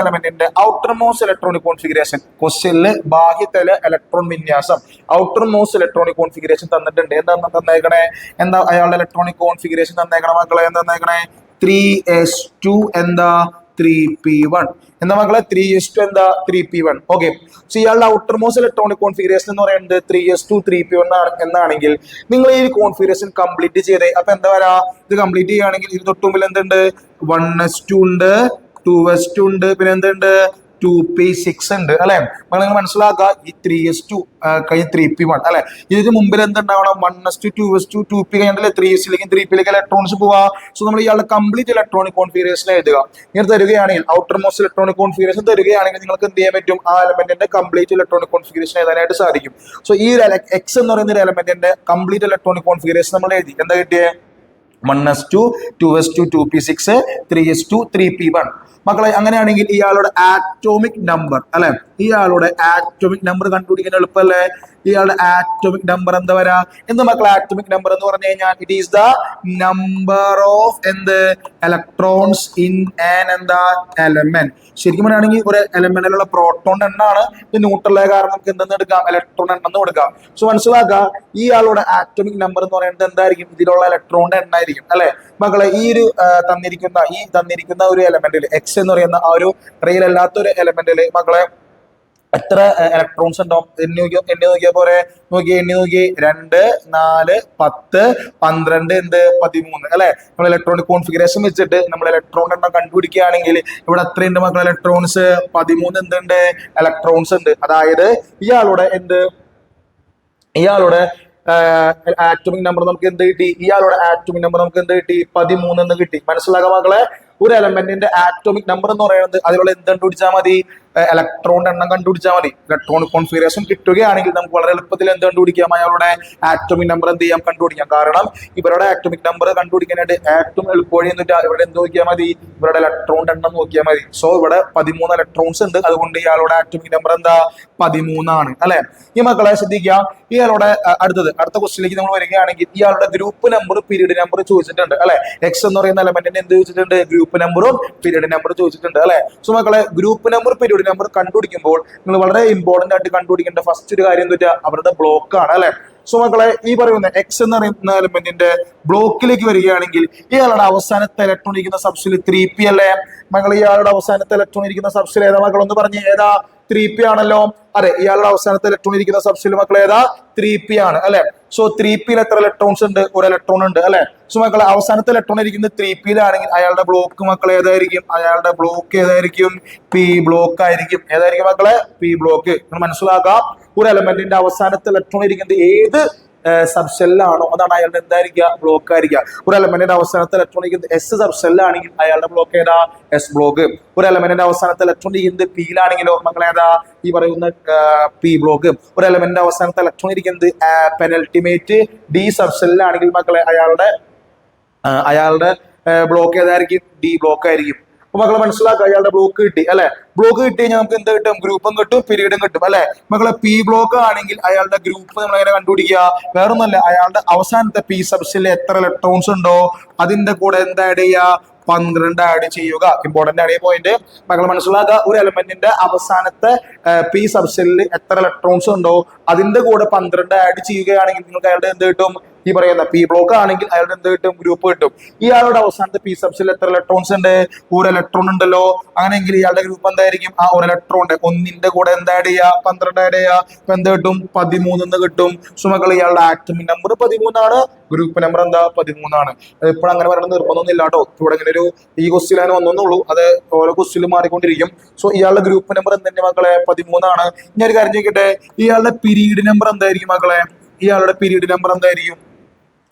എലമെന്റിന്റെ ഔട്ടർമോസ്റ്റ് ഇലക്ട്രോണിക് കോൺഫിഗറേഷൻ, ക്വസ്റ്റ്യനിൽ ബാഹ്യതല ഇലക്ട്രോൺ വിന്യാസം, ഔട്ടർമോസ്റ്റ് ഇലക്ട്രോണിക് കോൺഫിഗറേഷൻ തന്നിട്ടുണ്ട്. എന്താ തന്നേക്കണേ? എന്താ അയാളുടെ ഇലക്ട്രോണിക് കോൺഫിഗറേഷൻ തന്നേക്കണേ മക്കളെ? എന്താ തന്നേക്കണേ? 3s2 എന്താ 3p1 എന്താ മക്കളെ? 3s2 എന്താ 3p1. ഓക്കെ, സോ ഇയാളുടെ ഔട്ടർമോസ്റ്റ് ഇലക്ട്രോണിക് കോൺഫിഗറേഷൻ എന്ന് പറയുന്നത് 3s2 3p1 എന്നാണെങ്കിൽ നിങ്ങൾ ഈ കോൺഫിഗറേഷൻ കംപ്ലീറ്റ് ചെയ്തേ. അപ്പൊ എന്താ വരാ? ഇത് കംപ്ലീറ്റ് ചെയ്യുകയാണെങ്കിൽ ഇത് തൊട്ട് മുമ്പിൽ എന്തുണ്ട്? 1s2 ഉണ്ട്, 2s2 ഉണ്ട്, പിന്നെ എന്തുണ്ട്? 2p6 ഉണ്ട് അല്ലെ? നിങ്ങൾ മനസ്സിലാക്കുക, ഈ 3s2 കഴിഞ്ഞ് 3p1 അല്ലെ? ഇതിന് മുമ്പിൽ എന്തുണ്ടാവണം? 1s2 2s2 2p കഴിഞ്ഞാൽ 3s-ലേക്കും 3p-ലേക്ക് ഇലക്ട്രോൺസ് പോവാ. സോ നമ്മൾ ഇയാളുടെ കംപ്ലീറ്റ് ഇലക്ട്രോണിക് കോൺഫിഗറേഷൻ എഴുതുക. ഇങ്ങനെ തരികയാണെങ്കിൽ ഔട്ടർമോസ്റ്റ് ഇലക്ട്രോണിക് കോൺഫിഗറേഷൻ തരികയാണെങ്കിൽ നിങ്ങൾക്ക് എന്ത് ചെയ്യാൻ പറ്റും? ആ എലമെന്റിന്റെ കംപ്ലീറ്റ് ഇലക്ട്രോണിക് കോൺഫിഗറേഷൻ എഴുതാനായിട്ട് സാധിക്കും. സോ ഈ എക്സ് എന്ന് പറയുന്ന ഒരു എലമെന്റിന്റെ കംപ്ലീറ്റ് ഇലക്ട്രോണിക് കോൺഫിഗറേഷൻ നമ്മൾ എഴുതി. എന്താ കിട്ടിയേ? 1s2 2s2 2p6 3s2 3p1. മക്കളെ അങ്ങനെയാണെങ്കിൽ ഇയാളുടെ ആറ്റോമിക് നമ്പർ അല്ലെ? ഇയാളുടെ ആറ്റോമിക് നമ്പർ കണ്ടുപിടിക്കാൻ എളുപ്പമല്ലേ? ഇയാളുടെ ആറ്റോമിക് നമ്പർ എന്താ വരാ? എന്താ മക്കളെ ആറ്റോമിക് നമ്പർ എന്ന് പറഞ്ഞു കഴിഞ്ഞാൽ it is the number of എന്ത് ഇലക്ട്രോൺസ് ഇൻ ആൻ എന്താ എലമെന്റ്. ശരിക്കും പറയുകയാണെങ്കിൽ ഒരു എലമെന്റിലുള്ള പ്രോട്ടോൺ എണ്ണാണ്, ഇത് ന്യൂട്രലായ കാരണം നമുക്ക് എന്തെന്ന് എടുക്കാം? ഇലക്ട്രോൺ എണ്ണെന്ന് കൊടുക്കാം. സോ മനസ്സിലാക്കുക, ഈ ആളുടെ ആറ്റോമിക് നമ്പർ എന്ന് പറയുന്നത് എന്തായിരിക്കും? ഇതിലുള്ള ഇലക്ട്രോണിന്റെ എണ്ണായിരിക്കും അല്ലെ മക്കളെ? ഈ ഒരു തന്നിരിക്കുന്ന ഒരു എലമെന്റിൽ എക്സ് എന്ന് പറയുന്ന ആ ഒരു റിയൽ അല്ലാത്ത ഒരു എലമെന്റില് മക്കളെ എത്ര ഇലക്ട്രോൺസ് ഉണ്ടാവും? എണ്ണി നോക്കിയാ പോരെ? എണ്ണി നോക്കി 2 4 10 12 എന്ത് 13 അല്ലെ? നമ്മൾ ഇലക്ട്രോണിക് കോൺഫിഗറേഷൻ വെച്ചിട്ട് നമ്മൾ ഇലക്ട്രോൺ എണ്ണം കണ്ടുപിടിക്കുകയാണെങ്കിൽ ഇവിടെ എത്രയുണ്ട് മക്കളെ? ഇലക്ട്രോൺസ് 13 എന്തുണ്ട്? ഇലക്ട്രോൺസ് ഉണ്ട്. അതായത് ഇയാളുടെ ആറ്റോമിക് നമ്പർ നമുക്ക് എന്ത് കിട്ടി? ഇയാളുടെ ആറ്റോമിക് നമ്പർ നമുക്ക് എന്ത് കിട്ടി? 13 എന്ന് കിട്ടി. മനസ്സിലാക്കാം മക്കളെ? ഒരു എലമെന്റിന്റെ ആറ്റോമിക് നമ്പർ എന്ന് പറയുന്നത് അതിലുള്ള എന്ത് കണ്ടുപിടിച്ചാൽ മതി? ഇലക്ട്രോണിന്റെ എണ്ണം കണ്ടുപിടിച്ചാൽ മതി. ഇലക്ട്രോണിക് കോൺഫിഗറേഷൻ കിട്ടുകയാണെങ്കിൽ നമുക്ക് വളരെ എളുപ്പത്തിൽ എന്ത് കണ്ടുപിടിക്കാം, അയാളുടെ ആറ്റോമിക് നമ്പർ എന്ത് ചെയ്യാം, കണ്ടുപിടിക്കാം. കാരണം ഇവരുടെ ആറ്റോമിക് നമ്പർ കണ്ടുപിടിക്കാനായിട്ട് ഏറ്റവും എളുപ്പവഴി എന്നിട്ട് ഇവിടെ എന്ത് നോക്കിയാൽ മതി, ഇവരുടെ ഇലക്ട്രോണിന്റെ എണ്ണം നോക്കിയാൽ മതി. സോ ഇവിടെ 13 ഇലക്ട്രോൺസ് ഉണ്ട്, അതുകൊണ്ട് ഇയാളുടെ ആറ്റോമിക് നമ്പർ എന്താ, 13 അല്ലെ. ഈ മക്കളെ ശ്രദ്ധിക്കുക, ഇയാളുടെ അടുത്ത ക്വസ്റ്റിലേക്ക് നമ്മൾ വരികയാണെങ്കിൽ ഇയാളുടെ ഗ്രൂപ്പ് നമ്പർ പീരീഡ് നമ്പർ ചോദിച്ചിട്ടുണ്ട് അല്ലെ. എക്സ് എന്ന് പറയുന്ന എലമെന്റിന് എന്ത് ചോദിച്ചിട്ടുണ്ട്, ഗ്രൂപ്പ് നമ്പറും പീരീഡ് നമ്പർ ചോദിച്ചിട്ടുണ്ട് അല്ലെ. സോ മക്കളെ ഗ്രൂപ്പ് നമ്പർ പീരീഡ് നമ്പർ കണ്ടുപിടിക്കുമ്പോൾ നിങ്ങൾ വളരെ ഇമ്പോർട്ടന്റ് ആയിട്ട് കണ്ടുപിടിക്കേണ്ട ഫസ്റ്റ് ഒരു കാര്യം എന്താ വെച്ചാൽ അവരുടെ ബ്ലോക്ക് ആണ് അല്ലെ. സോ മക്കളെ ഈ പറയുന്ന എക്സ് എന്ന് പറയുന്ന എലമെന്റിന്റെ ബ്ലോക്കിലേക്ക് വരികയാണെങ്കിൽ ഇയാളുടെ അവസാനത്തെ ഇലക്ട്രോൺ ഇരിക്കുന്ന സബ്സിൽ 3p അല്ലേ മക്കൾ. ഇയാളുടെ അവസാനത്തെ ഇലക്ട്രോൺ ഇരിക്കുന്ന സബ്സിൽ ഏതാ മക്കൾ ഒന്ന് പറഞ്ഞ്, ഏതാ, 3p ആണല്ലോ. അതെ, ഇയാളുടെ അവസാനത്തെ ഇലക്ട്രോൺ ഇരിക്കുന്ന സബ്സിൽ മക്കൾ ഏതാ, 3p ആണ് അല്ലെ. സോ 3p എത്ര ഇലക്ട്രോൺസ് ഉണ്ട്, ഒരു ഇലക്ട്രോൺ ഉണ്ട് അല്ലെ. സോ മക്കളെ അവസാനത്തെ ഇലക്ട്രോൺ ഇരിക്കുന്നത് 3p അയാളുടെ ബ്ലോക്ക് മക്കൾ ഏതായിരിക്കും, അയാളുടെ ബ്ലോക്ക് ഏതായിരിക്കും, p ബ്ലോക്ക് ആയിരിക്കും. ഏതായിരിക്കും മക്കളെ, p ബ്ലോക്ക്. മനസ്സിലാക്കാം, ഒരു എലമെന്റിന്റെ അവസാനത്തെ ഇലക്ട്രോൺ ഇരിക്കുന്നത് ഏത് സബ്സെല്ലാണോ അതാണ് അയാളുടെ എന്തായിരിക്കുക, ബ്ലോക്ക് ആയിരിക്കുക. ഒരു എലമെന്റിന്റെ അവസാനത്തെ ഇലക്ട്രോൺ ഇരിക്കുന്നത് എസ് സബ്സെല്ലാണെങ്കിൽ അയാളുടെ ബ്ലോക്ക് ഏതാ, എസ് ബ്ലോക്ക്. ഒരു എലമെന്റിന്റെ അവസാനത്തെ ഇലക്ട്രോൺ ഇരിക്കുന്നത് പിയിലാണെങ്കിലോ മക്കൾ ഏതാ, ഈ പറയുന്ന പി ബ്ലോക്ക്. ഒരു എലമെന്റിന്റെ അവസാനത്തെ ഇലക്ട്രോൺ ഇരിക്കുന്നത് പെനൽറ്റിമേറ്റ് ഡി സബ്സെല്ലാണെങ്കിൽ മക്കളെ അയാളുടെ ബ്ലോക്ക് ഏതായിരിക്കും, ഡി ബ്ലോക്ക് ആയിരിക്കും. അപ്പൊ മക്കളെ മനസ്സിലാക്കുക, അയാളുടെ ബ്ലോക്ക് കിട്ടി അല്ലെ. ബ്ലോക്ക് കിട്ടി കഴിഞ്ഞാൽ നമുക്ക് എന്ത് കിട്ടും, ഗ്രൂപ്പും കിട്ടും പീരീഡും കിട്ടും അല്ലെ. മക്കളെ പി ബ്ലോക്ക് ആണെങ്കിൽ അയാളുടെ ഗ്രൂപ്പ് നമ്മൾ എങ്ങനെ കണ്ടുപിടിക്കുക, വേറൊന്നല്ല, അയാളുടെ അവസാനത്തെ പി സബ്സിൽ എത്ര ഇലക്ട്രോൺസ് ഉണ്ടോ അതിന്റെ കൂടെ എന്താ ആഡ് ചെയ്യുക, 12 ആഡ് ചെയ്യുക. ഇമ്പോർട്ടന്റ് ആണ് ഈ പോയിന്റ്. മക്കൾ മനസ്സിലാക്കുക, ഒരു എലമെന്റിന്റെ അവസാനത്തെ പി സബ്സെല്ലിൽ എത്ര ഇലക്ട്രോൺസ് ഉണ്ടോ അതിന്റെ കൂടെ 12 ആഡ് ചെയ്യുകയാണെങ്കിൽ നിങ്ങൾക്ക് അയാളുടെ എന്ത് കിട്ടും, ഈ പറയുന്ന പി ബ്ലോക്ക് ആണെങ്കിൽ അയാളുടെ എന്ത് കിട്ടും, ഗ്രൂപ്പ് കിട്ടും. ഇയാളുടെ അവസാനത്തെ പി സബ്സിൽ എത്ര ഇലക്ട്രോൺസ് ഉണ്ട്, ഒരു ഇലക്ട്രോൺ ഉണ്ടല്ലോ. അങ്ങനെയെങ്കിൽ ഇയാളുടെ ഗ്രൂപ്പ് എന്തായിരിക്കും, ആ ഒരു ഇലക്ട്രോൺ ഒന്നിന്റെ കൂടെ എന്താ ആഡ് ചെയ്യുക, 12 ആഡ് ചെയ്യുക. അപ്പൊ എന്ത് കിട്ടും, 13 എന്ന് കിട്ടും. സോ മക്കൾ ഇയാളുടെ ആറ്റമിക് നമ്പർ 13 ഗ്രൂപ്പ് നമ്പർ എന്താ, 13 ഇപ്പോഴും അങ്ങനെ വരണം നിർബന്ധമൊന്നും ഇല്ല കേട്ടോ. ഇവിടെ ഇങ്ങനെ ഈ ക്വസ്റ്റിലാണ് വന്നോന്നുള്ളൂ, അത് ഓരോ ക്വസ്റ്റിലും മാറിക്കൊണ്ടിരിക്കും. സോ ഇയാളുടെ ഗ്രൂപ്പ് നമ്പർ എന്തിന്റെ മക്കളെ, 13. ഞാൻ ഒരു കാര്യം ചോദിക്കട്ടെ, ഇയാളുടെ പീരീഡ് നമ്പർ എന്തായിരിക്കും മക്കളെ, ഇയാളുടെ പീരീഡ് നമ്പർ എന്തായിരിക്കും,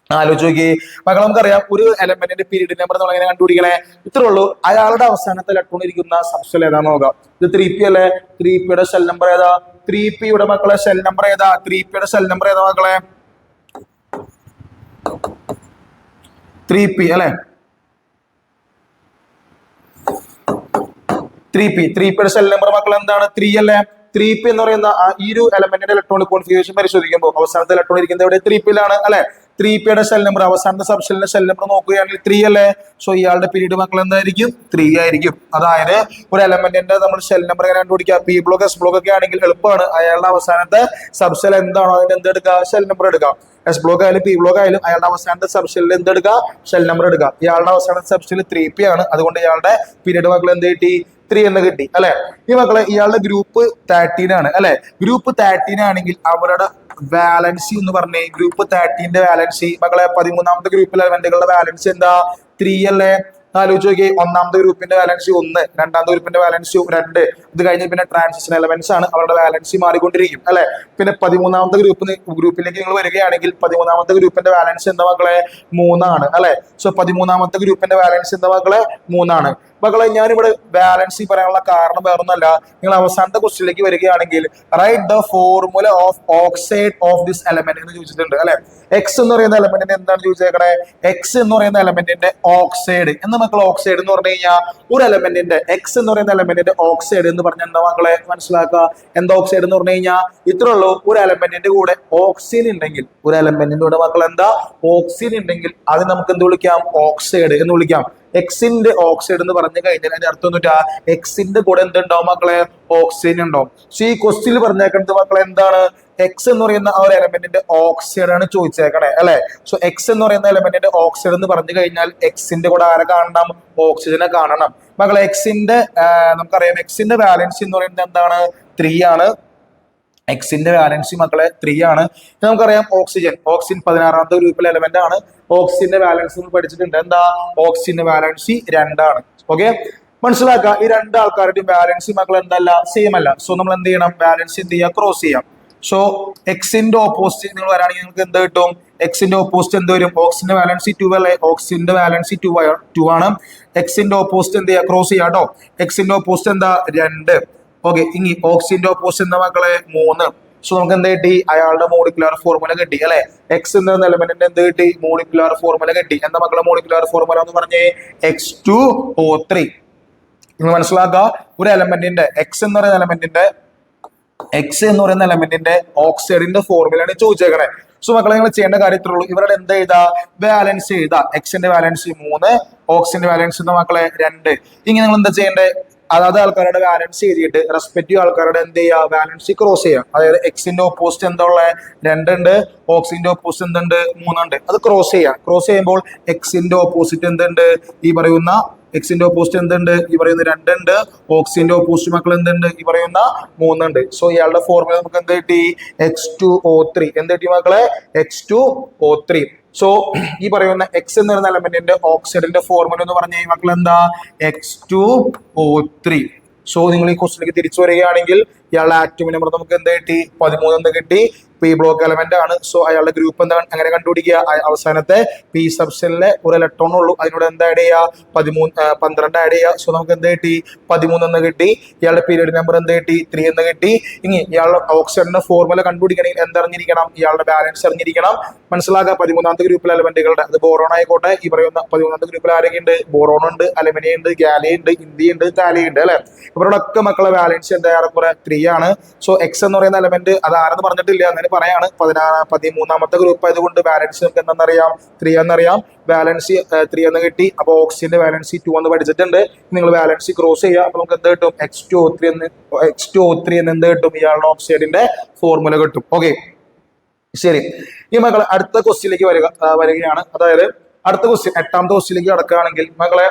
ആലോചിച്ച് നോക്കി മക്കളെ. നമുക്കറിയാം ഒരു എലമെന്റിന്റെ പീരീഡ് നമ്പർ നമ്മൾ എങ്ങനെ കണ്ടുപിടിക്കണേ, ഇത്രേ ഉള്ളൂ. അയാളുടെ അവസാനത്തെ ഇലക്ട്രോൺ ഇരിക്കുന്ന സബ്സെൽ ഏതാന്ന് നോക്കാം. ഇത് 3p അല്ലെ, 3pയുടെ സെൽ നമ്പർ ഏതാ, 3pയുടെ മക്കളെ സെൽ നമ്പർ ഏതാ, 3pയുടെ സെൽ നമ്പർ ഏതാ മക്കളെ, 3p അല്ലെ. 3pയുടെ സെൽ നമ്പർ മക്കൾ എന്താണ്, 3 അല്ലെ. 3p എന്ന് പറയുന്ന ഈ ഒരു എലമെന്റിന്റെ ഇലക്ട്രോണിക് കോൺഫിഗറേഷൻ പരിശോധിക്കുമ്പോൾ അവസാനത്തെ ഇലക്ട്രോൺ ഇരിക്കുന്നത് എവിടെ, 3pയിലാണ് അല്ലെ. 3pയുടെ സെൽ നമ്പർ അവസാനത്തെ സബ്സെല്ലിന്റെ സെൽ നമ്പർ നോക്കുകയാണെങ്കിൽ 3 അല്ലേ. സോ ഇയാളുടെ പീരീഡ് മക്കൾ എന്തായിരിക്കും, 3 ആയിരിക്കും. അതായത് ഒരു എലമെന്റിന്റെ നമ്മൾ സെൽ നമ്പർ എങ്ങനെ കണ്ടുപിടിക്കുക, പി ബ്ലോക്ക് എസ് ബ്ലോക്ക് ഒക്കെ ആണെങ്കിൽ എളുപ്പമാണ്. അയാളുടെ അവസാനത്തെ സബ്സെൽ എന്താണോ അതിന് എന്തെടുക്കുക, സെൽ നമ്പർ എടുക്കാം. എസ് ബ്ലോക്ക് ആയാലും പി ബ്ലോക്ക് ആയാലും അയാളുടെ അവസാനത്തെ സബ്സെല്ലിൽ എന്തെടുക്കുക, സെൽ നമ്പർ എടുക്കുക. ഇയാളുടെ അവസാനത്തെ സബ്സെല്ലിൽ 3p ആണ്, അതുകൊണ്ട് ഇയാളുടെ പീരീഡ് മക്കൾ എന്ത് കിട്ടി, 3 എന്ന് കിട്ടി അല്ലെ. ഈ മക്കളെ ഇയാളുടെ ഗ്രൂപ്പ് 13 ആണ് അല്ലെ. ഗ്രൂപ്പ് 13 ആണെങ്കിൽ അവരുടെ വാലൻസി എന്ന് പറഞ്ഞേ, ഗ്രൂപ്പ് 13ന്റെ വാലൻസി മക്കളെ 13ാമത്തെ ഗ്രൂപ്പിലെ എലമെന്റുകളുടെ വാലൻസി എന്താ, 3 അല്ലേ. ആലോചിച്ച് നോക്കി, ഒന്നാമത്തെ ഗ്രൂപ്പിന്റെ വാലൻസി 1, രണ്ടാമത്തെ ഗ്രൂപ്പിന്റെ വാലൻസി 2, ഇത് കഴിഞ്ഞ് പിന്നെ ട്രാൻസിഷൻ എലമെന്റ്സ് ആണ്, അവരുടെ വാലൻസി മാറിക്കൊണ്ടിരിക്കും അല്ലെ. പിന്നെ 13ാമത്തെ ഗ്രൂപ്പിലേക്ക് നിങ്ങൾ വരികയാണെങ്കിൽ 13ാമത്തെ ഗ്രൂപ്പിന്റെ വാലൻസി എന്താ മക്കളെ, 3 അല്ലെ. സോ 13ാമത്തെ ഗ്രൂപ്പിന്റെ വാലൻസി എന്താ മക്കളെ, 3 മക്കളെ. ഞാനിവിടെ ബാലൻസി പറയാനുള്ള കാരണം വേറൊന്നല്ല, നിങ്ങൾ അവസാനത്തെ ക്വസ്റ്റിലേക്ക് വരികയാണെങ്കിൽ write the formula of oxide of this element എന്ന് ചോദിച്ചിട്ടുണ്ട് അല്ലെ. എക്സ് എന്ന് പറയുന്ന എലമെന്റിന്റെ എന്താണ് ചോദിച്ചേക്കണേ, എക്സ് എന്ന് പറയുന്ന എലമെന്റിന്റെ ഓക്സൈഡ് എന്ന് മക്കൾ. ഓക്സൈഡ് എന്ന് പറഞ്ഞു കഴിഞ്ഞാൽ ഒരു എലമെന്റിന്റെ എക്സ് എന്ന് പറയുന്ന എലമെന്റിന്റെ ഓക്സൈഡ് എന്ന് പറഞ്ഞാൽ എന്താ മക്കളെ, മനസ്സിലാക്കുക. എന്താ ഓക്സൈഡ് എന്ന് പറഞ്ഞു കഴിഞ്ഞാൽ ഇത്രേ ഉള്ളൂ, ഒരു എലമെന്റിന്റെ കൂടെ ഓക്സിജൻ ഉണ്ടെങ്കിൽ, ഒരു എലമെന്റിന്റെ കൂടെ മക്കൾ എന്താ, ഓക്സിജൻ ഉണ്ടെങ്കിൽ അത് നമുക്ക് എന്ത് വിളിക്കാം, ഓക്സൈഡ് എന്ന് വിളിക്കാം. എക്സിന്റെ ഓക്സൈഡ് എന്ന് പറഞ്ഞു കഴിഞ്ഞാൽ അതിന്റെ അർത്ഥം എന്നിട്ടാ എക്സിന്റെ കൂടെ എന്തുണ്ടാവും മക്കളെ, ഓക്സിജൻ ഉണ്ടാവും. സോ ഈ ക്വസ്റ്റിൽ പറഞ്ഞേക്കുന്നത് മക്കളെ എന്താണ്, എക്സ് എന്ന് പറയുന്ന ആ ഒരു എലമെന്റിന്റെ ഓക്സൈഡ് ആണ് ചോദിച്ചേക്കണേ അല്ലെ. സോ എക്സ് എന്ന് പറയുന്ന എലമെന്റിന്റെ ഓക്സൈഡ് എന്ന് പറഞ്ഞു കഴിഞ്ഞാൽ എക്സിന്റെ കൂടെ ആരെ കാണണം, ഓക്സിജനെ കാണണം മക്കളെ. എക്സിന്റെ നമുക്കറിയാം എക്സിന്റെ വാലൻസി എന്ന് പറയുന്നത് എന്താണ്, 3 ആണ്. എക്സിന്റെ വാലൻസി മക്കളെ 3 ആണ്. നമുക്കറിയാം ഓക്സിജൻ 16ാമത്തെ ഗ്രൂപ്പിലെ എലമെന്റ് ആണ്. ഓക്സിജന്റെ വാലൻസി നമ്മൾ പഠിച്ചിട്ടുണ്ട്, എന്താ, ഓക്സിജന്റെ വാലൻസി 2 ആണ്. ഓക്കെ, മനസ്സിലാക്കുക. ഈ രണ്ട് ആൾക്കാരുടെയും വാലൻസി മക്കൾ എന്തല്ല, സെയിം അല്ല. സോ നമ്മൾ എന്ത് ചെയ്യണം, വാലൻസി എന്ത് ചെയ്യാം, ക്രോസ് ചെയ്യാം. സോ എക്സിന്റെ ഓപ്പോസിറ്റ് നിങ്ങൾ വരാണെങ്കിൽ നിങ്ങൾക്ക് എന്ത് കിട്ടും, എക്സിന്റെ ഓപ്പോസിറ്റ് എന്ത് വരും, ഓക്സിജന്റെ വാലൻസി 2 അല്ലേ. ഓക്സിജന്റെ വാലൻസി 2 ആണ്. എക്സിന്റെ ഓപ്പോസിറ്റ് എന്ത് ചെയ്യാം, ക്രോസ് ചെയ്യാം കേട്ടോ. എക്സിന്റെ ഓപ്പോസിറ്റ് എന്താ, 2. ഓക്കെ, ഇനി ഓക്സിജന്റെ ഓപ്പോസിറ്റ് എന്താ മക്കളെ 3. സോ നമുക്ക് എന്ത് കിട്ടി? അയാളുടെ മോളിക്കുലാർ ഫോർമുല കിട്ടി അല്ലെ. എക്സ് എന്ന എലമെന്റിന്റെ എന്ത് കിട്ടി? മോളിക്കുലാർ ഫോർമുല കിട്ടി. എന്താ മക്കളെ മോളിക്കുലാർ ഫോർമുല എന്ന് പറഞ്ഞേ? H2O3. നിങ്ങൾ മനസ്സിലാക്കുക, ഒരു എലമെന്റിന്റെ എക്സ് എന്ന് പറയുന്ന എലമെന്റിന്റെ ഓക്സൈഡിന്റെ ഫോർമുലയാണ് ചോദിച്ചേക്കണേ. സോ മക്കളെ നിങ്ങൾ ചെയ്യേണ്ട കാര്യത്തിലുള്ളൂ, ഇവരുടെ എന്താ എഴുതാ? ബാലൻസ് എഴുതാ. എക്സിന്റെ ബാലൻസ് 3, ഓക്സിന്റെ ബാലൻസ് എന്താ മക്കളെ 2. ഇങ്ങനെ നിങ്ങൾ എന്താ ചെയ്യേണ്ടത്? അതായത് ആൾക്കാരുടെ ബാലൻസ് എഴുതിയിട്ട് റെസ്പെക്റ്റീവ് ആൾക്കാരുടെ എന്ത് ചെയ്യുക? ബാലൻസ് ക്രോസ് ചെയ്യുക. അതായത് എക്സിന്റെ ഓപ്പോസിറ്റ് എന്താ ഉള്ളത്? 2 ഉണ്ട്. ഓക്സിന്റെ ഓപ്പോസിറ്റ് എന്തുണ്ട്? 3 ഉണ്ട്. അത് ക്രോസ് ചെയ്യാം. ക്രോസ് ചെയ്യുമ്പോൾ എക്സിന്റെ ഓപ്പോസിറ്റ് എന്തുണ്ട്? ഈ പറയുന്ന എക്സിന്റെ ഓപ്പോസിറ്റ് എന്തുണ്ട്? ഈ പറയുന്ന 2 ഉണ്ട്. ഓക്സിന്റെ ഓപ്പോസിറ്റ് മക്കൾ എന്തുണ്ട്? ഈ പറയുന്ന 3 ഉണ്ട്. സോ ഇയാളുടെ ഫോർമുല നമുക്ക് എന്ത് കിട്ടി? H2O3. എന്ത് കിട്ടി മക്കളെ? H2O3. സോ ഈ പറയുന്ന എക്സ് എന്ന് പറയുന്ന എലമെന്റിന്റെ ഓക്സൈഡിന്റെ ഫോർമുല എന്ന് പറഞ്ഞ മക്കൾ എന്താ? H2O3. സോ നിങ്ങൾ ഈ ക്വസ്റ്റിലേക്ക് തിരിച്ചു വരികയാണെങ്കിൽ ഇയാളുടെ ആറ്റോമിക് നമ്പർ നമുക്ക് എന്ത് കിട്ടി? 13 എന്ന് കിട്ടി. പി ബ്ലോക്ക് എലമെന്റ് ആണ്. സോ അയാളുടെ ഗ്രൂപ്പ് എന്താണ് എങ്ങനെ കണ്ടുപിടിക്കുക? അവസാനത്തെ പി സബ്ഷനിലെ ഒരു ഇലക്ട്രോൺ ഉള്ളൂ, അതിനോട് എന്താ ആഡ് ചെയ്യുക? 12 ആഡ് ചെയ്യുക. സോ നമുക്ക് എന്ത് കിട്ടി? 13 എന്ന് കിട്ടി. ഇയാളുടെ പീരിയഡ് നമ്പർ എന്ത് കിട്ടി? 3 എന്ന് കിട്ടി. ഇനി ഇയാളുടെ ഓക്സിജന്റെ ഫോർമുല കണ്ടുപിടിക്കണമെങ്കിൽ എന്തറിഞ്ഞിരിക്കണം? ഇയാളുടെ ബാലൻസ് അറിഞ്ഞിരിക്കണം. മനസ്സിലാക്കുക, 13ാമത്തെ ഗ്രൂപ്പിലെ എലമെന്റുകളുടെ അത് ബോറോൺ ആയിക്കോട്ടെ. ഈ പറയുന്ന 13ാമത്തെ ഗ്രൂപ്പിൽ ആരൊക്കെ ഉണ്ട്? ബോറോൺ ഉണ്ട്, അലുമിനിയം ഉണ്ട്, ഗാലിയം ഉണ്ട്, ഇന്ത്യ ഉണ്ട്, താലിയം ഉണ്ട് അല്ലെ. ഇവരോടൊക്കെ മക്കളെ ബാലൻസ് എന്താ? ഏറെക്കുറെ 3 ആണ്. സോ എക്സ് എന്ന് പറയുന്ന എലമെന്റ് അത് ആരെന്ന് പറഞ്ഞിട്ടില്ല, അങ്ങനെ പറയാണ്. 13ാമത്തെ ഗ്രൂപ്പ് ആയതുകൊണ്ട് ബാലൻസ് നമുക്ക് എന്താണെന്നറിയാം? 3 എന്നറിയാം. ബാലൻസ് 3 എന്ന് കിട്ടി. അപ്പൊ ഓക്സിജന്റെ ബാലൻസ് 2 എന്ന് പഠിച്ചിട്ടുണ്ട്. നിങ്ങൾ ബാലൻസ് ക്രോസ് ചെയ്യുക. അപ്പൊ നമുക്ക് എന്ത് കിട്ടും? H2O3 എന്ന് എന്ത് കിട്ടും? ഇയാളുടെ ഓക്സൈഡിന്റെ ഫോർമുല കിട്ടും. ഓക്കെ, ശരി. ഈ മക്കളെ അടുത്ത ക്വസ്റ്റ്യനിലേക്ക് വരികയാണ്. അതായത് അടുത്ത ക്വസ്റ്റ്യൻ 8ാമത്തെ ക്വസ്റ്റ്യനിലേക്ക് കടക്കുകയാണെങ്കിൽ മക്കളെ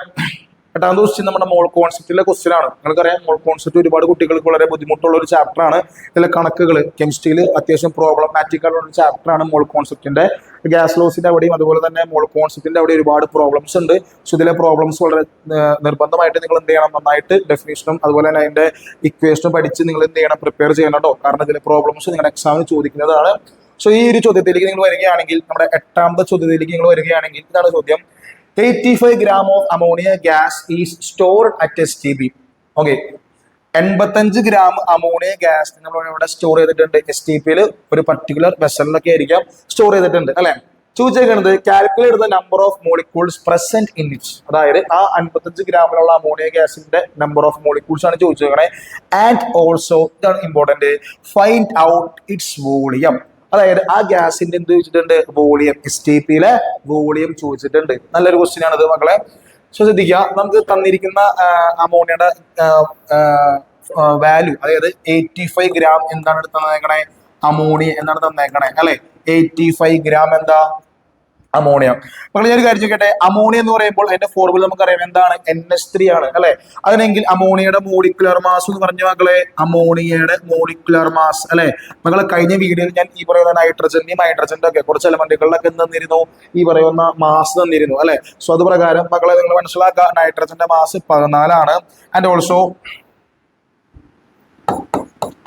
8ാമത്തെ ക്വസ്റ്റ്യൻ നമ്മുടെ മോൾ കോൺസെപ്റ്റിലെ ക്വസ്റ്റ്യൻ ആണ്. നിങ്ങൾക്കറിയാം മോൾ കോൺസെപ്റ്റ് ഒരുപാട് കുട്ടികൾക്ക് വളരെ ബുദ്ധിമുട്ടുള്ള ഒരു ചാപ്റ്റർ ആണ്. ഇതിലെ കണക്കുകൾ കെമിസ്ട്രിയിൽ അത്യാവശ്യം പ്രോബ്ലമാറ്റിക് ആയിട്ടുള്ള ഒരു ചാപ്റ്റർ ആണ് മോൾ കോൺസെപ്റ്റിന്റെ. ഗ്യാസ് ലോസിന്റെ അവിടെയും അതുപോലെ തന്നെ മോൾ കോൺസെപ്റ്റിന്റെ അവിടെ ഒരുപാട് പ്രോബ്ലംസ് ഉണ്ട്. സോ ഇതിലെ പ്രോബ്ലംസ് വളരെ നിർബന്ധമായിട്ട് നിങ്ങൾ എന്ത് ചെയ്യണം? നന്നായിട്ട് ഡെഫിനേഷനും അതുപോലെ തന്നെ അതിന്റെ ഇക്വേഷനും പഠിച്ച് നിങ്ങൾ എന്ത് ചെയ്യണം? പ്രിപ്പയർ ചെയ്യണം കേട്ടോ. കാരണം ഇതിലെ പ്രോബ്ലംസ് നിങ്ങളുടെ എക്സാമിന് ചോദിക്കുന്നതാണ്. സോ ഈ ഒരു ചോദ്യത്തിലേക്ക് നിങ്ങൾ വരികയാണെങ്കിൽ, നമ്മുടെ 8ാമത്തെ ചോദ്യത്തിലേക്ക് നിങ്ങൾ വരികയാണെങ്കിൽ ഇതാണ് ചോദ്യം. 85 gram of ammonia gas is stored at STP. Okay, 85 gram ammonia gas നമ്മൾ ഇവിടെ സ്റ്റോർ ചെയ്തിട്ടുണ്ട്. STP ഒരു പർട്ടിക്കുലർ വെസലിലൊക്കെ ആയിരിക്കാം സ്റ്റോർ ചെയ്തിട്ടുണ്ട് അല്ലെ. ചോദിച്ചേക്കുന്നത് calculate the number of molecules present in it. അതായത് ആ 55 ഗ്രാമിലുള്ള അമോണിയ ഗ്യാസിന്റെ നമ്പർ ഓഫ് മോളിക്യൂൾസ് ആണ് ചോദിച്ചേക്കണേ. ആൻഡ് ഓൾസോ ഇതാണ് important, find out its volume. അതായത് ആ ഗ്യാസിന്റെ എന്ത് ചോദിച്ചിട്ടുണ്ട്? വോളിയം. STPയിലെ വോളിയം ചോദിച്ചിട്ടുണ്ട്. നല്ലൊരു ക്വസ്റ്റ്യൻ ആണിത് മക്കളെ. ശ്രദ്ധിക്കുക, നമുക്ക് തന്നിരിക്കുന്ന അമോണിയയുടെ വാല്യൂ, അതായത് 85 ഗ്രാം എന്താണ് തന്നേക്കണേ? അമോണിയ എന്നാണ് തന്നേക്കണേ അല്ലെ. 85 ഗ്രാം എന്താ? അമോണിയ. മക്കളെ ഞാൻ ഒരു കാര്യം ചോദിക്കട്ടെ, അമോണിയ എന്ന് പറയുമ്പോൾ അതിന്റെ ഫോർമുല നമുക്കറിയാം എന്താണ്? NH3 ആണ് അല്ലെ. അതിനെങ്കിൽ അമോണിയയുടെ മോളിക്കുലർ മാസ് എന്ന് പറഞ്ഞ മക്കളെ, അമോണിയയുടെ മോളിക്കുലർ മാസ് അല്ലെ. മക്കളെ കഴിഞ്ഞ വീഡിയോയിൽ ഞാൻ ഈ പറയുന്ന നൈട്രജന്റെയും ഹൈഡ്രജന്റെ ഒക്കെ കുറച്ച് എലമെന്റുകളിലൊക്കെ എന്ത് തന്നിരുന്നു? ഈ പറയുന്ന മാസ് തന്നിരുന്നു അല്ലെ. സോ അത് പ്രകാരം മക്കളെ നിങ്ങൾ മനസ്സിലാക്കുക, നൈട്രജന്റെ മാസ് 14 ആണ്.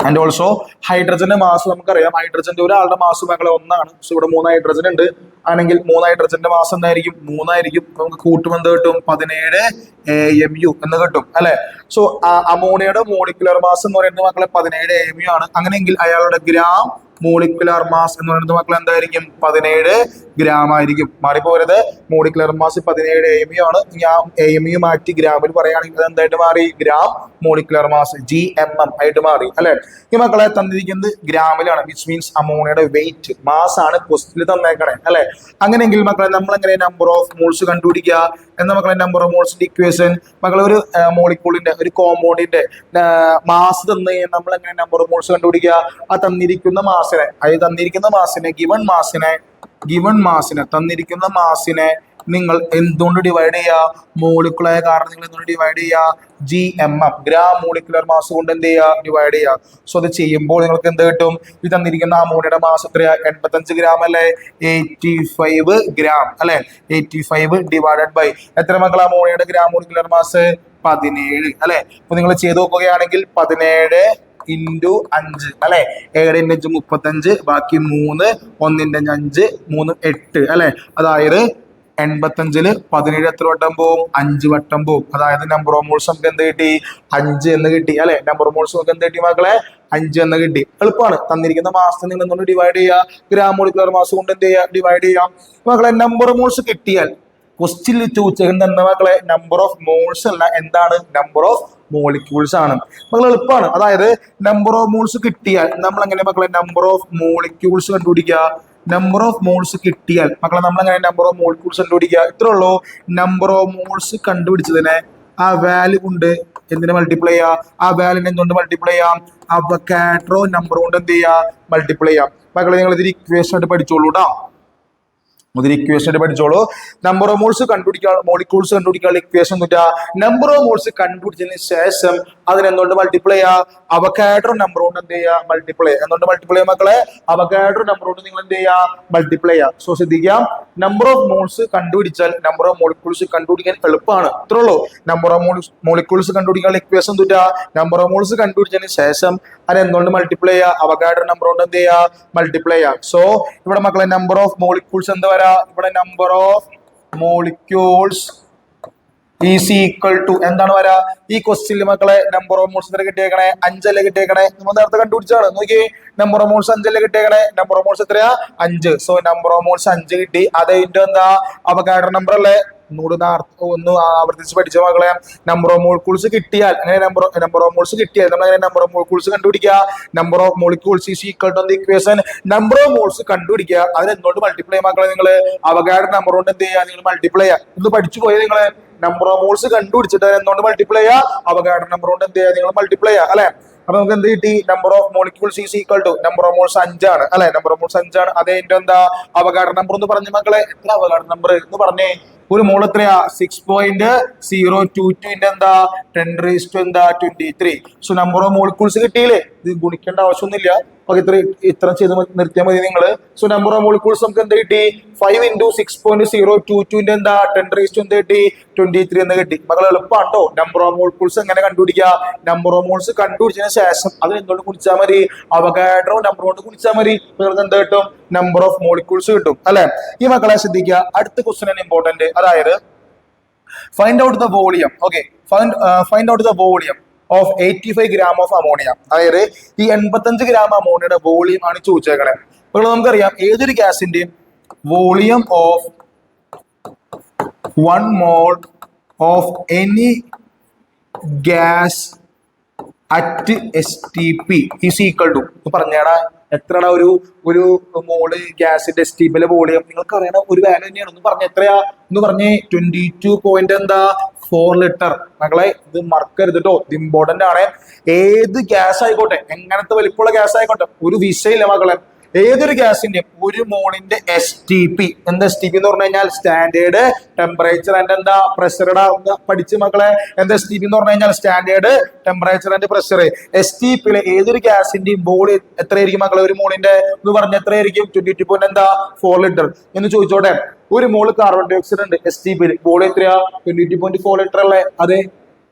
ആൻഡ് ഓൾസോ ഹൈഡ്രജന്റെ മാസ് നമുക്കറിയാം. ഹൈഡ്രജന്റെ ഒരാളുടെ മാസ് മക്കളെ 1 ആണ്. സോ ഇവിടെ 3 ഹൈഡ്രജൻ ഉണ്ട്. ആണെങ്കിൽ 3 ഹൈഡ്രജന്റെ മാസ് എന്തായിരിക്കും? 3 ആയിരിക്കും. നമുക്ക് കൂട്ടുമെന്ത് കിട്ടും? 17 AMU എന്ന് കിട്ടും അല്ലെ. സോ അമോണിയയുടെ മോളിക്കുലർ മാസ് എന്ന് പറയുന്നത് മക്കളെ 17 AMU ആണ്. അങ്ങനെയെങ്കിൽ അയാളുടെ ഗ്രാം മോളിക്കുലർ മാസ് എന്ന് പറയുന്നത് മക്കൾ എന്തായിരിക്കും? 17 ഗ്രാം ആയിരിക്കും. മാറിപ്പോരുത്, മോളിക്കുലർ മാസ് 17 AMU ആണ്. ഞാൻ AMU മാറ്റി ഗ്രാമിൽ പറയുകയാണെങ്കിൽ അത് എന്തായിട്ട് മാറി? ഗ്രാം മോളിക്കുലർ മാസ് GMM ആയിട്ട് മാറി അല്ലെ. ഈ മക്കളെ തന്നിരിക്കുന്നത് ഗ്രാമിലാണ്, വിച്ച് മീൻസ് അമോണിയയുടെ വെയിറ്റ് മാസ് ആണ് ക്വസ്റ്റ്യനിൽ തന്നേക്കണേ അല്ലെ. അങ്ങനെയെങ്കിൽ മക്കളെ നമ്മൾ എങ്ങനെ നമ്പർ ഓഫ് മോൾസ് കണ്ടുപിടിക്കുക എന്ന മക്കളെ നമ്പർ ഓഫ് മോൾസിന്റെ ഇക്വേഷൻ മക്കളെ ഒരു മോളിക്യൂളിന്റെ ഒരു കോമ്പൗണ്ടിന്റെ മാസ് തന്നു കഴിഞ്ഞാൽ നമ്മൾ എങ്ങനെ നമ്പർ ഓഫ് മോൾസ് കണ്ടുപിടിക്കുക? ആ തന്നിരിക്കുന്ന മാസിനെ, അതായത് തന്നിരിക്കുന്ന മാസിനെ തന്നിരിക്കുന്ന മാസിനെ നിങ്ങൾ എന്തുകൊണ്ട് ഡിവൈഡ് ചെയ്യുക? മോളിക്കുലായ കാരണം നിങ്ങൾ എന്തുകൊണ്ട് ഡിവൈഡ് ചെയ്യുക? GMM ഗ്രാം മോളിക്കുലർ മാസ് കൊണ്ട് എന്ത് ചെയ്യുക? ഡിവൈഡ് ചെയ്യുക. സോ അത് ചെയ്യുമ്പോൾ നിങ്ങൾക്ക് എന്ത് കിട്ടും? ഇത് തന്നിരിക്കുന്ന അമോണിയയുടെ മാസ് എത്രയാ? 85 ഗ്രാം അല്ലെ. 85 ഗ്രാം അല്ലെ. 85 ഡിവൈഡഡ് ബൈ എത്ര മക്കൾ? അമോണിയയുടെ ഗ്രാം മോളിക്കുലർ മാസ് 17 അല്ലെ. അപ്പൊ നിങ്ങൾ ചെയ്ത് നോക്കുകയാണെങ്കിൽ 17 × 5 അല്ലെ. 7 × 5 35, ബാക്കി 3, 1 × 5 3 8 അല്ലെ. അതായത് 85-ല് 17 എത്ര വട്ടം പോവും? 5 വട്ടം പോവും. അതായത് നമ്പർ ഓഫ് മോൾസ് നമുക്ക് എന്ത് കിട്ടി? 5 എന്ന് കിട്ടി അല്ലെ. നമ്പർ ഓഫ് മോൾസ് നമുക്ക് എന്ത് കിട്ടി മക്കളെ? 5 എന്ന് കിട്ടി. എളുപ്പമാണ്. തന്നിരിക്കുന്ന മാസത്തെ നിങ്ങൾ എന്തുകൊണ്ട് ഡിവൈഡ് ചെയ്യുക? ഗ്രാം മോളിക്കുലർ മാസ് കൊണ്ട് എന്ത് ചെയ്യുക? ഡിവൈഡ് ചെയ്യാം. മക്കളെ നമ്പർ ഓഫ് മോൾസ് കിട്ടിയാൽ ക്വസ്റ്റ്യനിൽ ചോദിച്ചത് എന്താ മക്കളെ? നമ്പർ ഓഫ് മോൾസ് അല്ല, എന്താണ്? നമ്പർ ഓഫ് മോളിക്യൂൾസ് ആണ്. മക്കളെ എളുപ്പമാണ്. അതായത് നമ്പർ ഓഫ് മോൾസ് കിട്ടിയാൽ നമ്മൾ എങ്ങനെ മക്കളെ നമ്പർ ഓഫ് മോളിക്യൂൾസ് കണ്ടുപിടിക്കുക? നമ്പർ ഓഫ് മോൾസ് കിട്ടിയാൽ മക്കളെ നമ്മൾ എങ്ങനെ നമ്പർ ഓഫ് മോളിക്യൂൾസ് കണ്ടുപിടിക്കുക? ഇത്രേ ഉള്ളൂ. നമ്പർ ഓഫ് മോൾസ് കണ്ടുപിടിച്ചതിനെ ആ വാല്യൂ കൊണ്ട് എന്തിനെ മൾട്ടിപ്ലൈ ചെയ്യാം? ആ വാല്യൂനെ എന്തുകൊണ്ട് മൾട്ടിപ്ലൈ ചെയ്യാം? അവകാഡ്രോ നമ്പർ കൊണ്ട് എന്ത് ചെയ്യാം? മൾട്ടിപ്ലൈ ചെയ്യാം. മക്കളെ നിങ്ങൾ ഇതിൽ ഇക്വേഷൻ ആയിട്ട് പഠിച്ചോളൂ കേട്ടോ. ഒരു ഇക്വേഷൻ ആയിട്ട് പഠിച്ചോളൂ. നമ്പർ ഓഫ് മോൾസ് കണ്ടുപിടിക്കാൻ, മോളിക്യൂൾസ് കണ്ടുപിടിക്കാനുള്ള ഇക്വേഷൻ എന്നിട്ടാ നമ്പർ ഓഫ് മോൾസ് കണ്ടുപിടിച്ചതിന് ശേഷം അതിനെന്തുകൊണ്ട് മൾട്ടിപ്ലൈ ചെയ്യാം? അവകാഡ്രോ നമ്പർ കൊണ്ട് എന്ത് ചെയ്യുക? മൾട്ടിപ്ലൈ. എന്തുകൊണ്ട് മൾട്ടിപ്ലൈ ചെയ്യാം മക്കളെ? അവകാഡ്രോ നമ്പർ കൊണ്ട് നിങ്ങൾ എന്ത് ചെയ്യുക? മൾട്ടിപ്ലൈ ചെയ്യാം. സോ ശ്രദ്ധിക്കാം, നമ്പർ ഓഫ് മോൾസ് കണ്ടുപിടിച്ചാൽ നമ്പർ ഓഫ് മോളിക്യൂൾസ് കണ്ടുപിടിക്കാൻ എളുപ്പമാണ്. ഇത്രേ ഉള്ളൂ. നമ്പർ ഓഫ് മോളിക്യൂൾസ് കണ്ടുപിടിക്കാനുള്ള ഇക്വേഷൻ എന്നിട്ടാ നമ്പർ ഓഫ് മോൾസ് കണ്ടുപിടിച്ചതിന് ശേഷം അത് എന്തുകൊണ്ട് മൾട്ടിപ്ലൈ ചെയ്യുക? അവകാഡ്രോ നമ്പർ കൊണ്ട് എന്ത് ചെയ്യുക? മൾട്ടിപ്ലൈ ചെയ്യാം. സോ ഇവിടെ മക്കളെ നമ്പർ ഓഫ് മോളിക്യൂൾസ് എന്താ വരാ? ഇവിടെ number of molecules is equal to എന്താണ് വരാ? ഈ ക്വസ്റ്റ്യനിൽ മക്കളെ നമ്പർ ഓഫ് മോൾസ് എത്ര കിട്ടിയേക്കണേ? 5 അല്ലേ കിട്ടിയേക്കണേ? നമ്മൾ നേരത്തെ കണ്ടുപിടിച്ചാണ്. നോക്കി, നമ്പർ ഓഫ് മോൾസ് 5 അല്ലേ കിട്ടിയേക്കണേ? നമ്പർ ഓഫ് മോൾസ് എത്രയാ? 5. സോ നമ്പർ ഓഫ് മോൾസ് 5 കിട്ടി. അതിന്റെ എന്താ? അവകാഡ്രോ നമ്പർ അല്ലേ? ഒന്ന് ആവർത്തിച്ച് പഠിച്ച മക്കളെ. നമ്പർ ഓഫ് മോളിക്യൂൾസ് കിട്ടിയാൽ അങ്ങനെ നമ്പർ ഓഫ് മോൾസ് കിട്ടിയാൽ നമ്മൾ അങ്ങനെ നമ്പർ ഓഫ് മോളിക്യൂൾസ് കണ്ടുപിടിക്കുക? Number of molecules is equal to the equation number of moles കണ്ടുപിടിക്കുക. അതിന് എന്തുകൊണ്ട് മൾട്ടിപ്ലൈ മക്കളെ? നിങ്ങൾ അവകാഡ്രോ നമ്പർ കൊണ്ട് എന്ത് ചെയ്യുക? നിങ്ങൾ മൾട്ടിപ്ലൈ ചെയ്യുക. ഇത് പഠിച്ചു പോയത് നിങ്ങള് നമ്പർ ഓഫ് മോൾസ് കണ്ടുപിടിച്ചിട്ട് എന്തുകൊണ്ട് മൾട്ടിപ്ലൈ ചെയ്യുക? അവകാഡ്രോ നമ്പർ കൊണ്ട് എന്ത് ചെയ്യുക? നിങ്ങൾ മൾട്ടിപ്ലൈ ചെയ്യുക അല്ലെ. അപ്പൊ നമുക്ക് എന്ത് കിട്ടി? Number of molecules is equal to number of moles 5 ആണ് അല്ലെ. നമ്പർ ഓഫ് മോൾസ് 5 ആണ്. അതിന്റെ എന്താ? അവകാഡ്രോ നമ്പർ എന്ന് പറഞ്ഞു മക്കളെ. എത്ര അവകാഡ്രോ നമ്പർ എന്ന് പറഞ്ഞേ? ഒരു മോൾ എത്രയാ? 6.022 എന്താ? 10⁻23. സോ നമ്പർ ഓഫ് മോളിക്യൂൾസ് കിട്ടിയില്ലേ? ഇത് ഗുണിക്കേണ്ട ആവശ്യമൊന്നുമില്ല. ഓക്കെ, ഇത്ര ചെയ്ത് നിർത്തിയാൽ മതി നിങ്ങള്. സോ നമ്പർ ഓഫ് മോളിക്യൂൾസ് നമുക്ക് എന്ത് കിട്ടി? 5 × 6.022 എന്താ? 10⁻23 എന്ന് കിട്ടി. മക്കൾ എളുപ്പമാണോ? നമ്പർ ഓഫ് മോളിക്യൂൾസ് എങ്ങനെ കണ്ടുപിടിക്കുക? നമ്പർ ഓഫ് മോൾസ് കണ്ടുപിടിച്ചതിന് ശേഷം അതിന് എന്തുകൊണ്ട് ഗുണിച്ചാൽ മതി? അവകാഡ്രോ നമ്പർ കൊണ്ട് ഗുണിച്ചാൽ മതി. നിങ്ങൾക്ക് എന്ത് കിട്ടും? നമ്പർ ഓഫ് മോളിക്യൂൾസ് കിട്ടും അല്ലെ. ഈ മക്കളെ ശ്രദ്ധിക്കുക, അടുത്ത ക്വസ്റ്റ്യൻ ഇമ്പോർട്ടന്റ്. അതായത് find out the volume. Okay, find out the volume of 85 gram of ammonia. അതായത് ഈ 85 gram അമോണിയയുടെ വോളിയം ആണ് ചോദിച്ചേക്കണേ. അപ്പോൾ നമുക്കറിയാം ഏതൊരു ഗ്യാസിന്റെയും volume of 1 mole of any gas at STP is equal to പറഞ്ഞേടാ എത്രയാണ് ഒരു മോള് ഗ്യാസിന്റെ STP വോളിയം? നിങ്ങൾക്ക് അറിയണ ഒരു വാല്യൂ തന്നെയാണ്. ഒന്ന് പറഞ്ഞ എത്രയാ? ഒന്ന് പറഞ്ഞേ. 22.4 ലിറ്റർ. മക്കളെ ഇത് മറക്കരുത് കേട്ടോ, ഇത് ഇമ്പോർട്ടന്റ് ആണ്. ഏത് ഗ്യാസ് ആയിക്കോട്ടെ, എങ്ങനത്തെ വലിപ്പമുള്ള ഗ്യാസ് ആയിക്കോട്ടെ, ഒരു വിഷയമില്ല മക്കളെ. ഏതൊരു ഗ്യാസിന്റെയും ഒരു മോളിന്റെ STP എന്താ? STP എന്ന് പറഞ്ഞു കഴിഞ്ഞാൽ സ്റ്റാൻഡേർഡ് ടെമ്പറേച്ചർ ആൻഡ് എന്താ? പ്രഷർ. പഠിച്ച് മക്കളെ, എന്താ STP എന്ന് പറഞ്ഞു കഴിഞ്ഞാൽ? Standard temperature and pressure. STP ഏതൊരു ഗ്യാസിന്റെയും വോളിയം എത്രയായിരിക്കും മക്കളെ? ഒരു മോളിന്റെ എന്ന് പറഞ്ഞ എത്രയായിരിക്കും? 22.4 ലിറ്റർ എന്ന് ചോദിച്ചോട്ടെ. ഒരു മോള് കാർബൺ ഡൈ ഓക്സൈഡ് ഉണ്ട് STP. വോളിയം എത്രയാ? 22.4 ലിറ്റർ അല്ലേ? അതെ,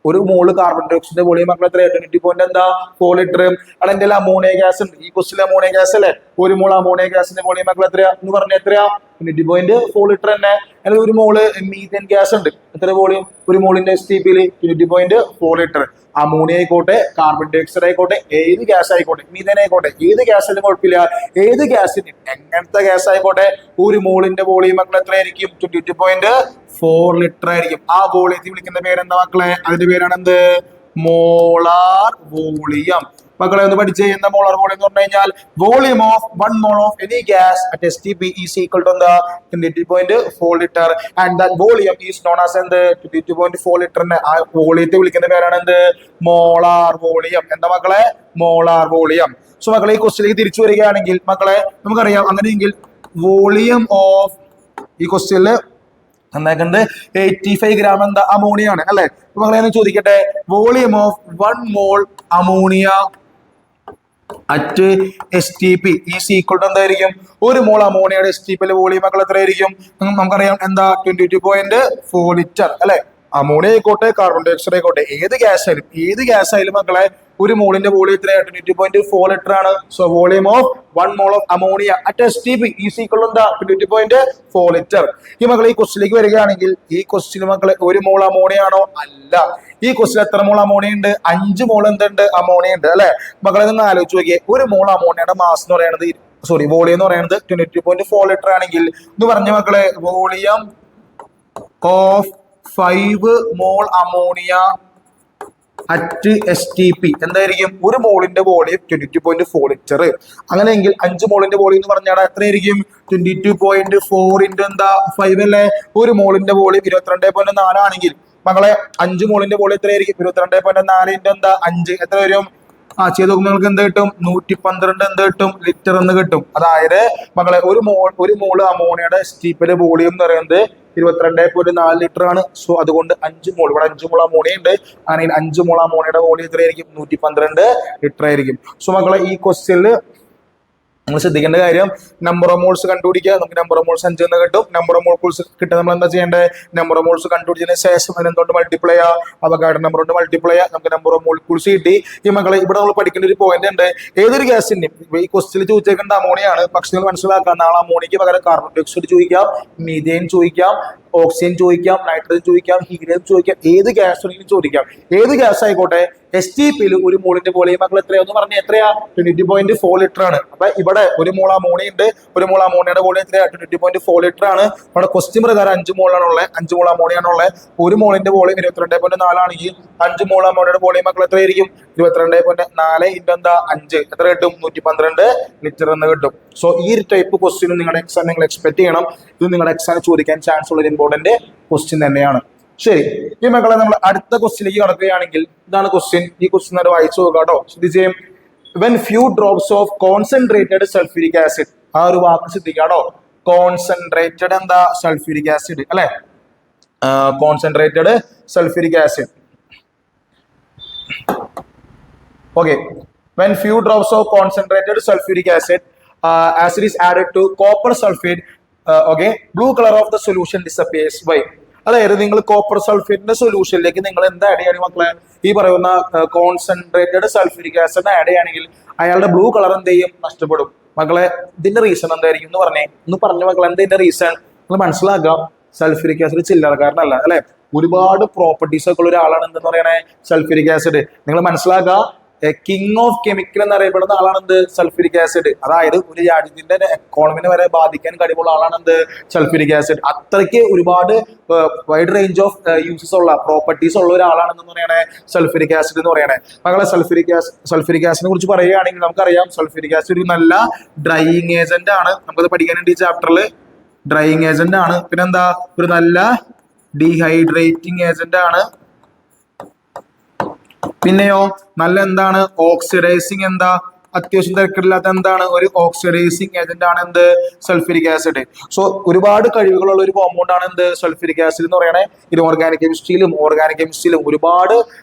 ഒരു മോള് കാർബൺ ഡൈ ഓക്സൈഡിന്റെ വോളിയം മക്കൾ എത്രയാ? 20.4 ലിറ്റർ. അവിടെ എന്റെ അമോണിയ ഗ്യാസ് ഉണ്ട്. ഈ ക്വസ്റ്റിലെ അമോണിയ ഗ്യാസ് അല്ലേ? ഒരു മോള് അമോണിയ ഗ്യാസിന്റെ വോളിയം മക്കൾ എത്രയാ എന്ന് പറഞ്ഞ എത്രയാ? 20.4 ലിറ്റർ തന്നെ. അല്ലെങ്കിൽ ഒരു മോള് മീഥേൻ ഗ്യാസ് ഉണ്ട്. എത്ര വോളിയം? ഒരു മോളിന്റെ STP 20.4 ലിറ്റർ. അമോണിയ ആയിക്കോട്ടെ, കാർബൺ ഡൈ ഓക്സൈഡ് ആയിക്കോട്ടെ, ഏത് ഗ്യാസ് ആയിക്കോട്ടെ, മീഥേൻ ആയിക്കോട്ടെ, ഏത് ഗ്യാസിനും കുഴപ്പമില്ല. ഏത് ഗ്യാസിന് എങ്ങനത്തെ ഗ്യാസ് ആയിക്കോട്ടെ ഒരു മോളിന്റെ വോളിയം മക്കൾ എത്രയായിരിക്കും? 22.4 ലിറ്റർ ആയിരിക്കും. ആ വോളിയത്തിൽ വിളിക്കുന്ന പേരെന്താ മക്കളെ? അതിന്റെ പേരാണ് എന്ത്? Molar volume. മക്കളെ ഒന്ന് പഠിച്ച് എന്താ മോളാർ വോളിയം എന്ന് പറഞ്ഞു കഴിഞ്ഞാൽ? Volume of 1 mole of any gas at STP is equal to എന്താ? 22.4 litre. And that volume is known as എന്ത്? 22.4 ലിറ്ററിന് ആ വോളിയത്തെ വിളിക്കുന്ന പേരാണ് എന്ത്? Molar volume. എന്താ മക്കളെ? Molar volume. സോ മക്കളെ ഈ ക്വസ്റ്റിലേക്ക് തിരിച്ചു വരികയാണെങ്കിൽ മക്കളെ നമുക്കറിയാം, അങ്ങനെയെങ്കിൽ വോളിയം ഓഫ് ഈ ക്വസ്റ്റ്യനില് എന്താക്കുന്നത്? 85 gram എന്താ? അമോണിയ ആണ് അല്ലെ. മക്കളെ ചോദിക്കട്ടെ, volume of 1 mole ammonia at STP is equal to എന്തായിരിക്കും? ഒരു മോൾ അമോണിയയുടെ STP വോളിയം മക്കൾ എത്രയായിരിക്കും? നമുക്കറിയാം എന്താ? 22.4 ലിറ്റർ അല്ലെ. അമോണിയ ആയിക്കോട്ടെ, കാർബൺ ഡൈ ഓക്സൈഡ് ആയിക്കോട്ടെ, ഏത് ഗ്യാസ് ആയാലും മക്കളെ ഒരു മോളിന്റെ വോളിയം എത്ര 22.4 ലിറ്റർ ആണ്. So volume of 1 mole of ammonia at STP is equal to 22.4 litre. ഈ മക്കളെ ഈ ക്വസ്റ്റിലേക്ക് വരികയാണെങ്കിൽ ഈ ക്വസ്റ്റിന് മക്കളെ 1 മോൾ അമോണിയ ആണോ? അല്ല. ഈ ക്വസ്റ്റിൽ എത്ര മോൾ അമോണിയ ഉണ്ട്? 5 മോൾ എന്തുണ്ട്? അമോണിയ ഉണ്ട് അല്ലെ മക്കളെ. നിങ്ങൾ ആലോചിച്ച് നോക്കിയേ, 1 മോൾ അമോണിയയുടെ മാസ് എന്ന് പറയുന്നത് വോളിയം എന്ന് പറയുന്നത് 22.4 ലിറ്റർ ആണെങ്കിൽ എന്ന് പറഞ്ഞ മക്കളെ volume of 5 mole ammonia at STP എന്തായിരിക്കും? 1 മോളിന്റെ വോളിയം 22.4 ലിറ്റർ. അങ്ങനെയെങ്കിൽ 5 മോളിന്റെ വോളിയം എന്ന് പറഞ്ഞാൽ എത്രയായിരിക്കും? 22.4 ഇൻറ്റു എന്താ 5 അല്ലേ? 1 മോളിന്റെ വോളിയം 22.4 ആണെങ്കിൽ മക്കളെ 5 മോളിന്റെ വോളിയം എത്രയായിരിക്കും? 22.4 ഇൻറ്റു എന്താ 5 എത്ര വരും? ചെയ്ത് നോക്കുമ്പോൾ നിങ്ങൾക്ക് എന്ത് കിട്ടും? 112 എന്ത് കിട്ടും? ലിറ്റർ എന്ന് കിട്ടും. അതായത് മക്കളെ ഒരു മോള് അമോണിയയുടെ STPയുടെ വോളിയം എന്ന് പറയുന്നത് 22.4 ലിറ്റർ ആണ്. സോ അതുകൊണ്ട് 5 മോൾ, ഇവിടെ 5 മോൾ അമോണിയ ഉണ്ട്. അങ്ങനെ 5 മോൾ അമോണിയയുടെ വോളിയം എത്രയായിരിക്കും? 112 ലിറ്റർ ആയിരിക്കും. സോ മക്കളെ ഈ ക്വസ്റ്റ്യനിൽ നിങ്ങൾ ശ്രദ്ധിക്കേണ്ട കാര്യം നമ്പർ ഓഫ് മോൾസ് കണ്ടുപിടിക്കുക. നമുക്ക് നമ്പർ ഓഫ് മോൾസ് 5 എന്ന് കിട്ടും. നമ്പർ ഓഫ് മോൾസ് കിട്ടാൻ നമ്മൾ എന്താ ചെയ്യേണ്ടത്? നമ്പർ ഓഫ് മോൾസ് കണ്ടുപിടിച്ചതിന് ശേഷം അതിനെന്തുകൊണ്ട് മൾട്ടിപ്ലൈ ചെയ്യുക? അവഗാഡ്രോ നമ്പർ കൊണ്ട് മൾട്ടിപ്ലൈ ചെയ്യുക. നമുക്ക് നമ്പർ ഓഫ് മോളിക്യൂൾസ് കിട്ടി. ഈ മക്കളെ ഇവിടെ നമ്മൾ പഠിക്കേണ്ട ഒരു പോയിന്റ് ഉണ്ട്. ഏതൊരു ഗ്യാസിന്റെയും ഈ ക്വസ്റ്റിൽ ചോദിച്ചേക്കേണ്ട അമോണിയാണ്. പക്ഷെ നിങ്ങൾ മനസ്സിലാക്കുക, നാളെ അമോണിയക്ക് പകരം കാർബൺ ഡൈ ഓക്സൈഡ് ചോദിക്കാം, മീഥേൻ ചോദിക്കാം, ഓക്സിജൻ ചോദിക്കാം, നൈട്രജൻ ചോദിക്കാം, ഹീലിയം ചോദിക്കാം, ഏത് ഗ്യാസ് വേണമെങ്കിലും ചോദിക്കാം. ഏത് ഗ്യാസ് ആയിക്കോട്ടെ STPയിൽ 1 മോളിന്റെ വോളിയം മക്കൾ എത്രയാന്ന് പറഞ്ഞാൽ എത്രയാ? 22.4 ലിറ്റർ ആണ്. അപ്പൊ ഇവിടെ 1 മോൾ അമോണിയ ഉണ്ട്. 1 മോൾ അമോണിയയുടെ വോളിയം എത്രയാ? 22.4 ലിറ്റർ ആണ്. നമ്മുടെ ക്വസ്റ്റ്യൻ പ്രകാരം 5 മോളാണുള്ളത്. 5 മോൾ അമോണിയ ആണുള്ളത്. 1 മോളിന്റെ വോളിയം 22.4 ആണെങ്കിൽ 5 മോൾ അമോണിയയുടെ വോളിയം മക്കൾ എത്രയായിരിക്കും? 22.4 ഇൻറ്റു എന്താ 5 എത്ര കിട്ടും? 112 ലിറ്റർ എന്ന് കിട്ടും. സോ ഈ ഒരു ടൈപ്പ് ക്വസ്റ്റ്യൻ നിങ്ങളുടെ എക്സാം നിങ്ങൾ എക്സ്പെക്ട് ചെയ്യണം. ഇത് നിങ്ങളുടെ എക്സാം ചോദിക്കാൻ ചാൻസ് ഉള്ള ഒരു ഇമ്പോർട്ടന്റ് ക്വസ്റ്റ്യൻ തന്നെയാണ്. ശരി, ഈ മക്കളെ നമ്മൾ അടുത്ത ക്വസ്റ്റ്യനിലേക്ക് കടക്കുകയാണെങ്കിൽ ഇതാണ് ക്വസ്റ്റ്യൻ. ഈ ക്വസ്റ്റ്യൻ നേരെ വായിച്ചു നോക്കാം കേട്ടോ. ശ്രദ്ധിച്ചേ. When few drops of concentrated sulphuric acid, ആ ഒരു വാക്ക് ശ്രദ്ധിക്കാട്ടോ. കോൺസെൻട്രേറ്റഡ് എന്താ? സൾഫ്യൂരിക് ആസിഡ് അല്ലെ. Concentrated sulphuric acid. Okay, when few drops of concentrated sulfuric acid is added to copper sulfate, okay, blue color of the solution disappears. Why? അതായത് നിങ്ങൾ copper സൾഫേറ്റിന്റെ സൊല്യൂഷനിലേക്ക് നിങ്ങൾ എന്താ add ചെയ്യണം മക്കളെ? ഈ പറയുന്ന കോൺസെൻട്രേറ്റഡ് സൾഫ്യൂരിക് ആസിഡ് ആഡ് ചെയ്യുകയാണെങ്കിൽ അയാളുടെ ബ്ലൂ കളർ എന്ത് ചെയ്യും? നഷ്ടപ്പെടും. മക്കളെ ഇതിന്റെ റീസൺ എന്തായിരിക്കും എന്ന് പറഞ്ഞു മക്കളെ. എന്താ ഇതിന്റെ റീസൺ നിങ്ങൾ മനസ്സിലാക്കാം. സൾഫ്യൂരിക് ആസിഡ് ചില്ലറക്കാരനല്ല അല്ലെ. ഒരുപാട് പ്രോപ്പർട്ടീസ് ഒക്കെ ഉള്ള ഒരാളാണ് എന്തെന്ന് പറയണേ? Sulphuric acid. നിങ്ങൾ മനസ്സിലാക്കുക, കിങ് ഓഫ് കെമിക്കൽ എന്നറിയപ്പെടുന്ന ആളാണ് എന്ത്? Sulphuric acid. അതായത് ഒരു രാജ്യത്തിന്റെ എക്കോണമിനെ വരെ ബാധിക്കാൻ കഴിവുള്ള ആളാണ് എന്ത്? Sulphuric acid. അത്രയ്ക്ക് ഒരുപാട് വൈഡ് റേഞ്ച് ഓഫ് യൂസസ് ഉള്ള പ്രോപ്പർട്ടീസ് ഉള്ള ഒരാളാണെന്ന് പറയണേ സൾഫ്യൂരിക് ആസിഡ് എന്ന് പറയണേ. മകളെ സൾഫ്യൂരിക് ആസിഡിനെ കുറിച്ച് പറയുകയാണെങ്കിൽ നമുക്കറിയാം സൾഫ്യൂരിക് ആസിഡ് ഒരു നല്ല ഡ്രൈയിങ് ഏജന്റ് ആണ്. നമുക്കത് പഠിക്കാനുണ്ട് ഈ ചാപ്റ്ററിൽ. ഡ്രൈയിങ് ഏജന്റ് ആണ്. പിന്നെന്താ? ഒരു നല്ല ഡീഹൈഡ്രേറ്റിംഗ് ഏജന്റ് ആണ്. പിന്നെയോ നല്ല എന്താണ്? ഓക്സിഡൈസിങ് എന്താ? അത്യാവശ്യം തിരക്കില്ലാത്ത എന്താണ്? ഒരു ഓക്സിഡൈസിങ് ഏജന്റ് ആണ് എന്ത്? Sulphuric acid. സോ ഒരുപാട് കഴിവുകളുള്ള ഒരു കോമ്പൗണ്ട് ആണ് എന്ത്? സൾഫ്യൂരിക് ആസിഡ് എന്ന് പറയണേ. ഇത് ഓർഗാനിക് കെമിസ്ട്രിയിലും ഒരുപാട്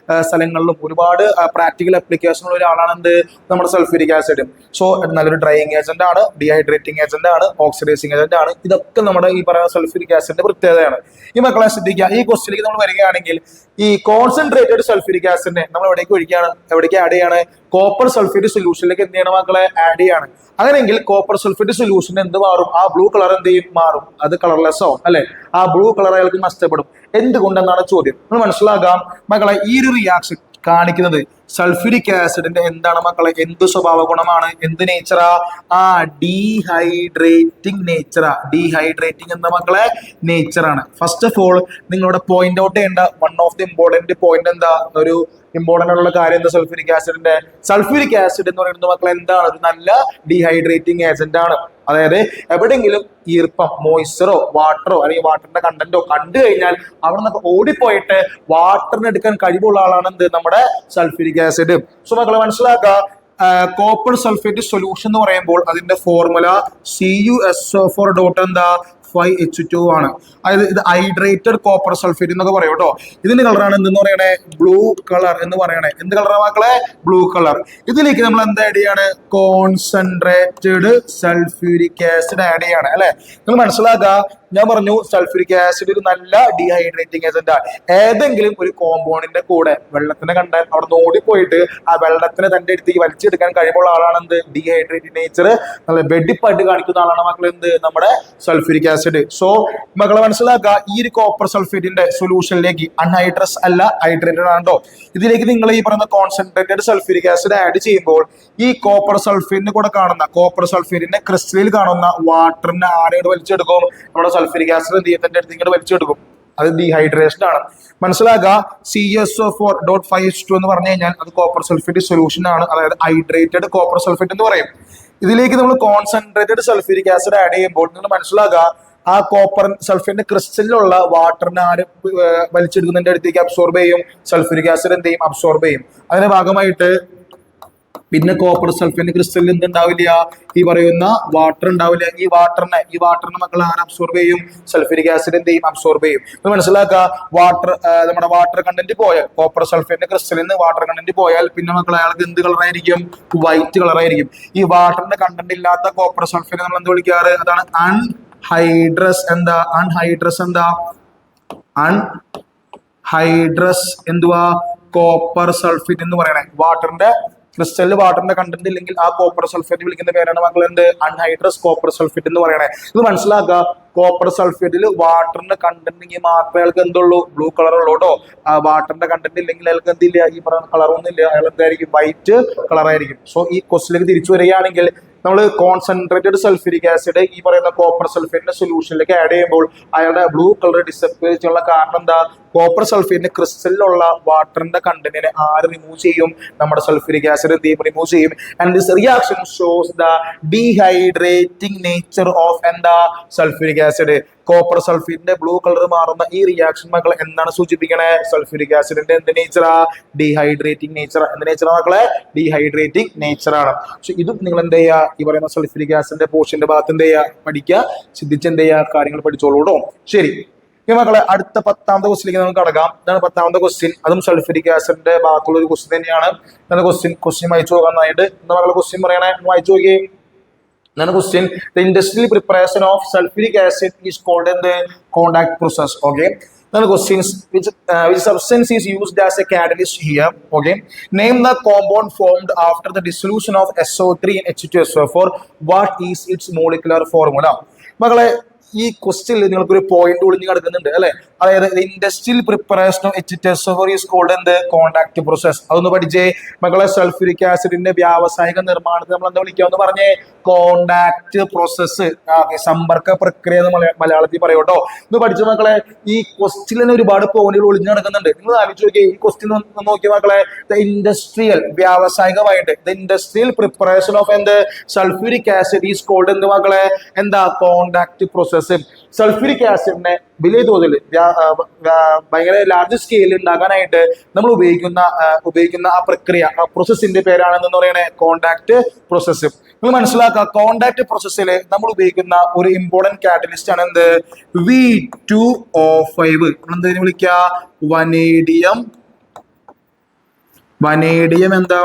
സ്ഥലങ്ങളിലും ഒരുപാട് പ്രാക്ടിക്കൽ ആപ്ലിക്കേഷൻ ഉള്ള ഒരാളാണ് എന്ത്? നമ്മുടെ സൾഫ്യൂരിക് ആസിഡ്. സോ നല്ലൊരു ഡ്രൈയിങ് ഏജന്റ് ആണ്, ഡീഹൈഡ്രേറ്റിംഗ് ഏജന്റ് ആണ്, ഓക്സിഡൈസിങ് ഏജന്റ് ആണ്. ഇതൊക്കെ നമ്മുടെ ഈ പറയുന്ന സൾഫ്യൂരിക് ആസിഡിന്റെ പ്രത്യേകതയാണ്. ഈ മക്കളെ ശ്രദ്ധിക്കുക. ഈ ക്വസ്റ്റിലേക്ക് നമ്മൾ വരികയാണെങ്കിൽ ഈ കോൺസെൻട്രേറ്റഡ് സൾഫ്യൂരിക് ആസിഡിനെ നമ്മൾ എവിടേക്ക് ആഡ് ചെയ്യാണ്? കോപ്പർ സൾഫേറ്റ് സൊല്യൂഷനിലേക്ക് എന്ത് ചെയ്യണം മക്കളെ? ആഡ് ചെയ്യാണ്. അങ്ങനെയെങ്കിൽ കോപ്പർ സൾഫേറ്റ് സൊല്യൂഷൻ എന്ത് മാറും? ആ ബ്ലൂ കളർ എന്ത് ചെയ്യും? മാറും. അത് കളർലെസ് ആവും അല്ലെ. ആ ബ്ലൂ കളർ അയാൾക്ക് നഷ്ടപ്പെടും. എന്തുകൊണ്ടെന്നാണ് ചോദ്യം. നമ്മൾ മനസ്സിലാക്കാം മക്കളെ. ഈ ഒരു റിയാക്ഷൻ കാണിക്കുന്നത് സൾഫ്യൂരിക് ആസിഡിന്റെ എന്താണ് മക്കളെ? എന്ത് സ്വഭാവ ഗുണമാണ്? എന്ത് നേച്ചറാ? ഡീഹൈഡ്രേറ്റിംഗ് നേച്ചറാ. ഡീഹൈഡ്രേറ്റിംഗ് എന്ന മക്കളെ നേച്ചറാണ്. ഫസ്റ്റ് ഓഫ് ഓൾ നിങ്ങളുടെ പോയിന്റ് ഔട്ട് ചെയ്യേണ്ട one of the important point എന്താ? ഒരു ഇമ്പോർട്ടന്റ് ആയിട്ടുള്ള കാര്യം എന്താ? സൾഫ്യൂരിക് ആസിഡ് എന്ന് പറയുന്നത് മക്കളെ എന്താണ്? ഒരു നല്ല ഡീഹൈഡ്രേറ്റിംഗ് ഏജന്റ് ആണ്. അതായത് എവിടെയെങ്കിലും ഈർപ്പം, മോയ്സ്ചറോ വാട്ടറോ അല്ലെങ്കിൽ വാട്ടറിന്റെ കണ്ടന്റോ കണ്ടു കഴിഞ്ഞാൽ അവിടെ നിന്നൊക്കെ ഓടിപ്പോയിട്ട് വാട്ടറിന് എടുക്കാൻ കഴിവുള്ള ആളാണ് എന്ത്? നമ്മുടെ സൾഫ്യൂരിക് ആസിഡ്. സോ മക്കളെ മനസ്സിലാക്കുക, കോപ്പർ സൾഫേറ്റ് സൊല്യൂഷൻ എന്ന് പറയുമ്പോൾ അതിന്റെ ഫോർമുല CuSO4 ഡോട്ട് എന്താ? 5H2 ആണ്. അതായത് ഇത് ഹൈഡ്രേറ്റഡ് കോപ്പർ സൾഫേറ്റ് എന്നൊക്കെ പറയും കേട്ടോ. ഇതിന്റെ കളറാണ് എന്തെന്ന് പറയണേ? ബ്ലൂ കളർ എന്ന് പറയണേ. എന്ത് കളറാ മക്കളെ? Blue colour. ഇതിലേക്ക് നമ്മൾ എന്താ ആഡ് ചെയ്യാണ്? കോൺസെൻട്രേറ്റഡ് സൾഫ്യൂരിക് ആസിഡ് ആഡ് ചെയ്യാണ് അല്ലെ. നിങ്ങൾ മനസ്സിലാക്കുക, ഞാൻ പറഞ്ഞു സൾഫ്യൂരിക് ആസിഡ് ഒരു നല്ല ഡീഹൈഡ്രേറ്റിംഗ് ഏജന്റ് ആണ്. ഏതെങ്കിലും ഒരു കോമ്പൗണ്ടിന്റെ കൂടെ വെള്ളത്തിനെ കണ്ടാൽ അവിടെ നിന്ന് ഓടിപ്പോയിട്ട് ആ വെള്ളത്തിനെ തന്റെ അടുത്തേക്ക് വലിച്ചെടുക്കാൻ കഴിവുള്ള ആളാണ് എന്ത് ഡീഹൈഡ്രേറ്റിംഗ് നേച്ചർ നല്ല വെടിപ്പായിട്ട് കാണിക്കുന്ന ആളാണ് മക്കൾ എന്ത് നമ്മുടെ സൾഫ്യൂരിക് ആസിഡ്. സോ മക്കളെ മനസ്സിലാക്കുക, ഈ ഒരു കോപ്പർ സൾഫേറ്റിന്റെ സൊല്യൂഷനിലേക്ക് അൺഹൈഡ്രസ് അല്ല ഹൈഡ്രേറ്റഡ് ആണോ, ഇതിലേക്ക് നിങ്ങൾ ഈ പറയുന്ന കോൺസെൻട്രേറ്റഡ് സൾഫ്യൂരിക് ആസിഡ് ആഡ് ചെയ്യുമ്പോൾ ഈ കോപ്പർ സൾഫേറ്റിന് കൂടെ കാണുന്ന കോപ്പർ സൾഫേറ്റിന്റെ ക്രിസ്റ്റലിൽ കാണുന്ന വാട്ടറിനെ ആരോട് വലിച്ചെടുക്കും, നമ്മുടെ സൾഫ്യൂരിക് ആസിഡ് എന്ത് ചെയ്യും തന്റെ അടുത്ത് ഇങ്ങോട്ട് വലിച്ചെടുക്കും. അത് ഡീഹൈഡ്രേഷൻ ആണ്. മനസ്സിലാക്കുക, CSO4.52 എന്ന് പറഞ്ഞു കഴിഞ്ഞാൽ അത് കോപ്പർ സൾഫേറ്റ് സൊല്യൂഷൻ ആണ്, അതായത് ഹൈഡ്രേറ്റഡ് കോപ്പർ സൾഫേറ്റ് എന്ന് പറയും. ഇതിലേക്ക് നമ്മൾ കോൺസെൻട്രേറ്റഡ് സൾഫ്യൂരിക് ആസിഡ് ആഡ് ചെയ്യുമ്പോൾ നിങ്ങൾ മനസ്സിലാക്കുക ആ കോപ്പർ സൾഫേറ്റിന്റെ ക്രിസ്റ്റലിലുള്ള വാട്ടറിനെ ആര് വലിച്ചെടുക്കുന്നതിന്റെ അടുത്തേക്ക് അബ്സോർബ് ചെയ്യും, സൾഫ്യൂരിക് ആസിഡ് എന്ത് ചെയ്യും അബ്സോർബ് ചെയ്യും. അതിന്റെ ഭാഗമായിട്ട് പിന്നെ കോപ്പർ സൾഫേറ്റ് ക്രിസ്റ്റലിൽ എന്തുണ്ടാവില്ല, ഈ പറയുന്ന വാട്ടർ ഉണ്ടാവില്ല. ഈ വാട്ടറിനെ മക്കൾ ആര് അബ്സോർബ് ചെയ്യും, സൾഫ്യൂരിക് ആസിഡ് എന്ത് ചെയ്യും അബ്സോർബ് ചെയ്യും. ഇത് മനസ്സിലാക്കുക, നമ്മുടെ വാട്ടർ കണ്ടന്റ് പോയാൽ കോപ്പർ സൾഫേറ്റിന്റെ ക്രിസ്റ്റലിൽ നിന്ന് വാട്ടർ കണ്ടന്റ് പോയാൽ പിന്നെ മക്കൾ അയാൾക്ക് എന്ത് കളറായിരിക്കും, വൈറ്റ് കളറായിരിക്കും. ഈ വാട്ടറിന്റെ കണ്ടന്റ് ഇല്ലാത്ത കോപ്പർ സൾഫേറ്റ് നമ്മൾ എന്ത് വിളിക്കാറ്, അതാണ് അൺഹൈഡ്രസ്. അൺഹൈഡ്രസ് എന്തുവാ കോപ്പർ സൾഫേറ്റ് എന്ന് പറയണേ. വാട്ടറിന്റെ ക്രിസ്റ്റലിൽ വാട്ടറിന്റെ കണ്ടന്റ് ഇല്ലെങ്കിൽ ആ കോപ്പർ സൾഫേറ്റ് വിളിക്കുന്ന പേരാണ് മക്കൾ എന്ത് അൺഹൈഡ്രസ് കോപ്പർ സൾഫേറ്റ് എന്ന് പറയണേ. ഇത് മനസ്സിലാക്കുക, കോപ്പർ സൾഫേറ്റിൽ വാട്ടറിന്റെ കണ്ടന്റ് ഇല്ലെങ്കിൽ മാത്രമേ അയാൾക്ക് എന്തുള്ളൂ ബ്ലൂ കളർ ഉള്ളൂ കേട്ടോ. ആ വാട്ടറിന്റെ കണ്ടന്റ് ഇല്ലെങ്കിൽ അയാൾക്ക് എന്തില്ല, ഈ പറയുന്ന കളറൊന്നും ഇല്ല, അയാൾ എന്തായിരിക്കും വൈറ്റ് കളറായിരിക്കും. സോ ഈ ക്വസ്റ്റിലേക്ക് തിരിച്ചു വരികയാണെങ്കിൽ നമ്മൾ കോൺസെൻട്രേറ്റഡ് സൾഫ്യൂരിക് ആസിഡ് ഈ പറയുന്ന കോപ്പർ സൾഫേറ്റിന്റെ സൊല്യൂഷനിലേക്ക് ആഡ് ചെയ്യുമ്പോൾ അയാളുടെ ബ്ലൂ കളർ ഡിസപ്പിയർ ചെയ്യാനുള്ള കാരണം എന്താ, കോപ്പർ സൾഫേറ്റിന്റെ ക്രിസ്റ്റലിലുള്ള വാട്ടറിന്റെ കണ്ടന്റിനെ ആര് റിമൂവ് ചെയ്യും, നമ്മുടെ സൾഫ്യൂരിക് ആസിഡ് എന്ത് ചെയ്യും റിമൂവ് ചെയ്യും. And this reaction shows the dehydrating nature of എന്താ സൾഫ്യൂരിക് ആസിഡ്. കോപ്പർ സൾഫേറ്റിന്റെ ബ്ലൂ കളർ മാറുന്ന ഈ റിയാക്ഷൻ മക്കളെ എന്താണ് സൂചിപ്പിക്കണേ, സൾഫ്യൂരിക് ആസിഡിന്റെ എന്ത് നേച്ചറാ ഡീഹൈഡ്രേറ്റിംഗ് നേച്ചർ. എന്ത് നേച്ചറാ മക്കളെ ഡീഹൈഡ്രേറ്റിംഗ് നേച്ചർ ആണ്. പക്ഷെ ഇതും നിങ്ങൾ എന്ത് ചെയ്യുക, ഈ പറയുന്ന സൾഫ്യൂരിക് ആസിഡിന്റെ പോർഷന്റെ ഭാഗത്ത് എന്ത് ചെയ്യുക പഠിക്കുക, ചിന്തിച്ച് എന്ത് ചെയ്യുക കാര്യങ്ങൾ പഠിച്ചോളൂ കേട്ടോ. ശരി മക്കളെ, അടുത്ത 10ാമത്തെ ക്വസ്റ്റിലേക്ക് നമുക്ക് കടക്കാം. ഇതാണ് 10ാമത്തെ ക്വസ്റ്റ്യൻ, അതും സൾഫ്യൂരിക് ആസിഡിന്റെ ഭാഗത്തുള്ള ഒരു ക്വസ്റ്റ്യൻ തന്നെയാണ്. ഇതാണ് ക്വസ്റ്റ്യൻ വായിച്ചു നോക്കാനായിട്ട്. എന്താ മക്കളെ ക്വസ്റ്റ്യൻ പറയണേ, വായിച്ചു നോക്കിയേ. Another question: the industrial preparation of sulfuric acid is called in the contact process. Okay. Another question: which substance is used as a catalyst here? Okay. Name the compound formed after the dissolution of SO3 and H2SO4. What is its molecular formula? മക്കളെ ഈ ക്വസ്റ്റ്യനിൽ നിങ്ങൾക്ക് ഒരു point ഒളിഞ്ഞു കിടക്കുന്നുണ്ട് അല്ലെ, അതായത് industrial preparation of H2SO4 is called എന്ത് കോണ്ടാക്ട് പ്രോസസ്. അതൊന്ന് പഠിച്ചേ മക്കളെ. സൾഫ്യൂരിക് ആസിഡിന്റെ വ്യാവസായിക നിർമ്മാണത്തിൽ നമ്മൾ എന്താ വിളിക്കാന്ന് പറഞ്ഞേ, കോണ്ടാക്ട് പ്രോസസ്, സമ്പർക്ക പ്രക്രിയ എന്ന് മലയാളത്തിൽ പറയും കേട്ടോ. ഇത് പഠിച്ച മക്കളെ, ഈ ക്വസ്റ്റ്യനിൽ തന്നെ ഒരുപാട് പോയിന്റുകൾ ഒളിഞ്ഞു കിടക്കുന്നുണ്ട്. നിങ്ങൾ ആലോചിച്ച് നോക്കിയേ, ഈ ക്വസ്റ്റ്യൻ നോക്കിയ മക്കളെ, ദ ഇൻഡസ്ട്രിയൽ വ്യാവസായികമായിട്ട് ദ ഇൻഡസ്ട്രിയൽ പ്രിപ്പറേഷൻ ഓഫ് എന്ത് സൾഫ്യൂരിക് ആസിഡ് ഈസ് കോൾഡ് എന്ത് മക്കളെ, എന്താ കോണ്ടാക്ട് പ്രോസസ്. സൾഫ്യൂരിക് ആസിഡിനെ വലിയ തോതിൽ ഭയങ്കര ലാർജ് സ്കെയിലിൽ ഉണ്ടാക്കാനായിട്ട് നമ്മൾ ഉപയോഗിക്കുന്ന ആ പ്രക്രിയ, ആ പ്രോസസ്സിന്റെ പേരാണെന്ന് പറയണേ കോണ്ടാക്ട് പ്രോസസ്. നിങ്ങൾ മനസ്സിലാക്കുക, കോണ്ടാക്ട് പ്രോസസ്സിൽ നമ്മൾ ഉപയോഗിക്കുന്ന ഒരു ഇമ്പോർട്ടന്റ് കാറ്റലിസ്റ്റ് ആണ് എന്ത് V2O5. എന്തിനു വിളിക്കുക, വനേഡിയം എന്താ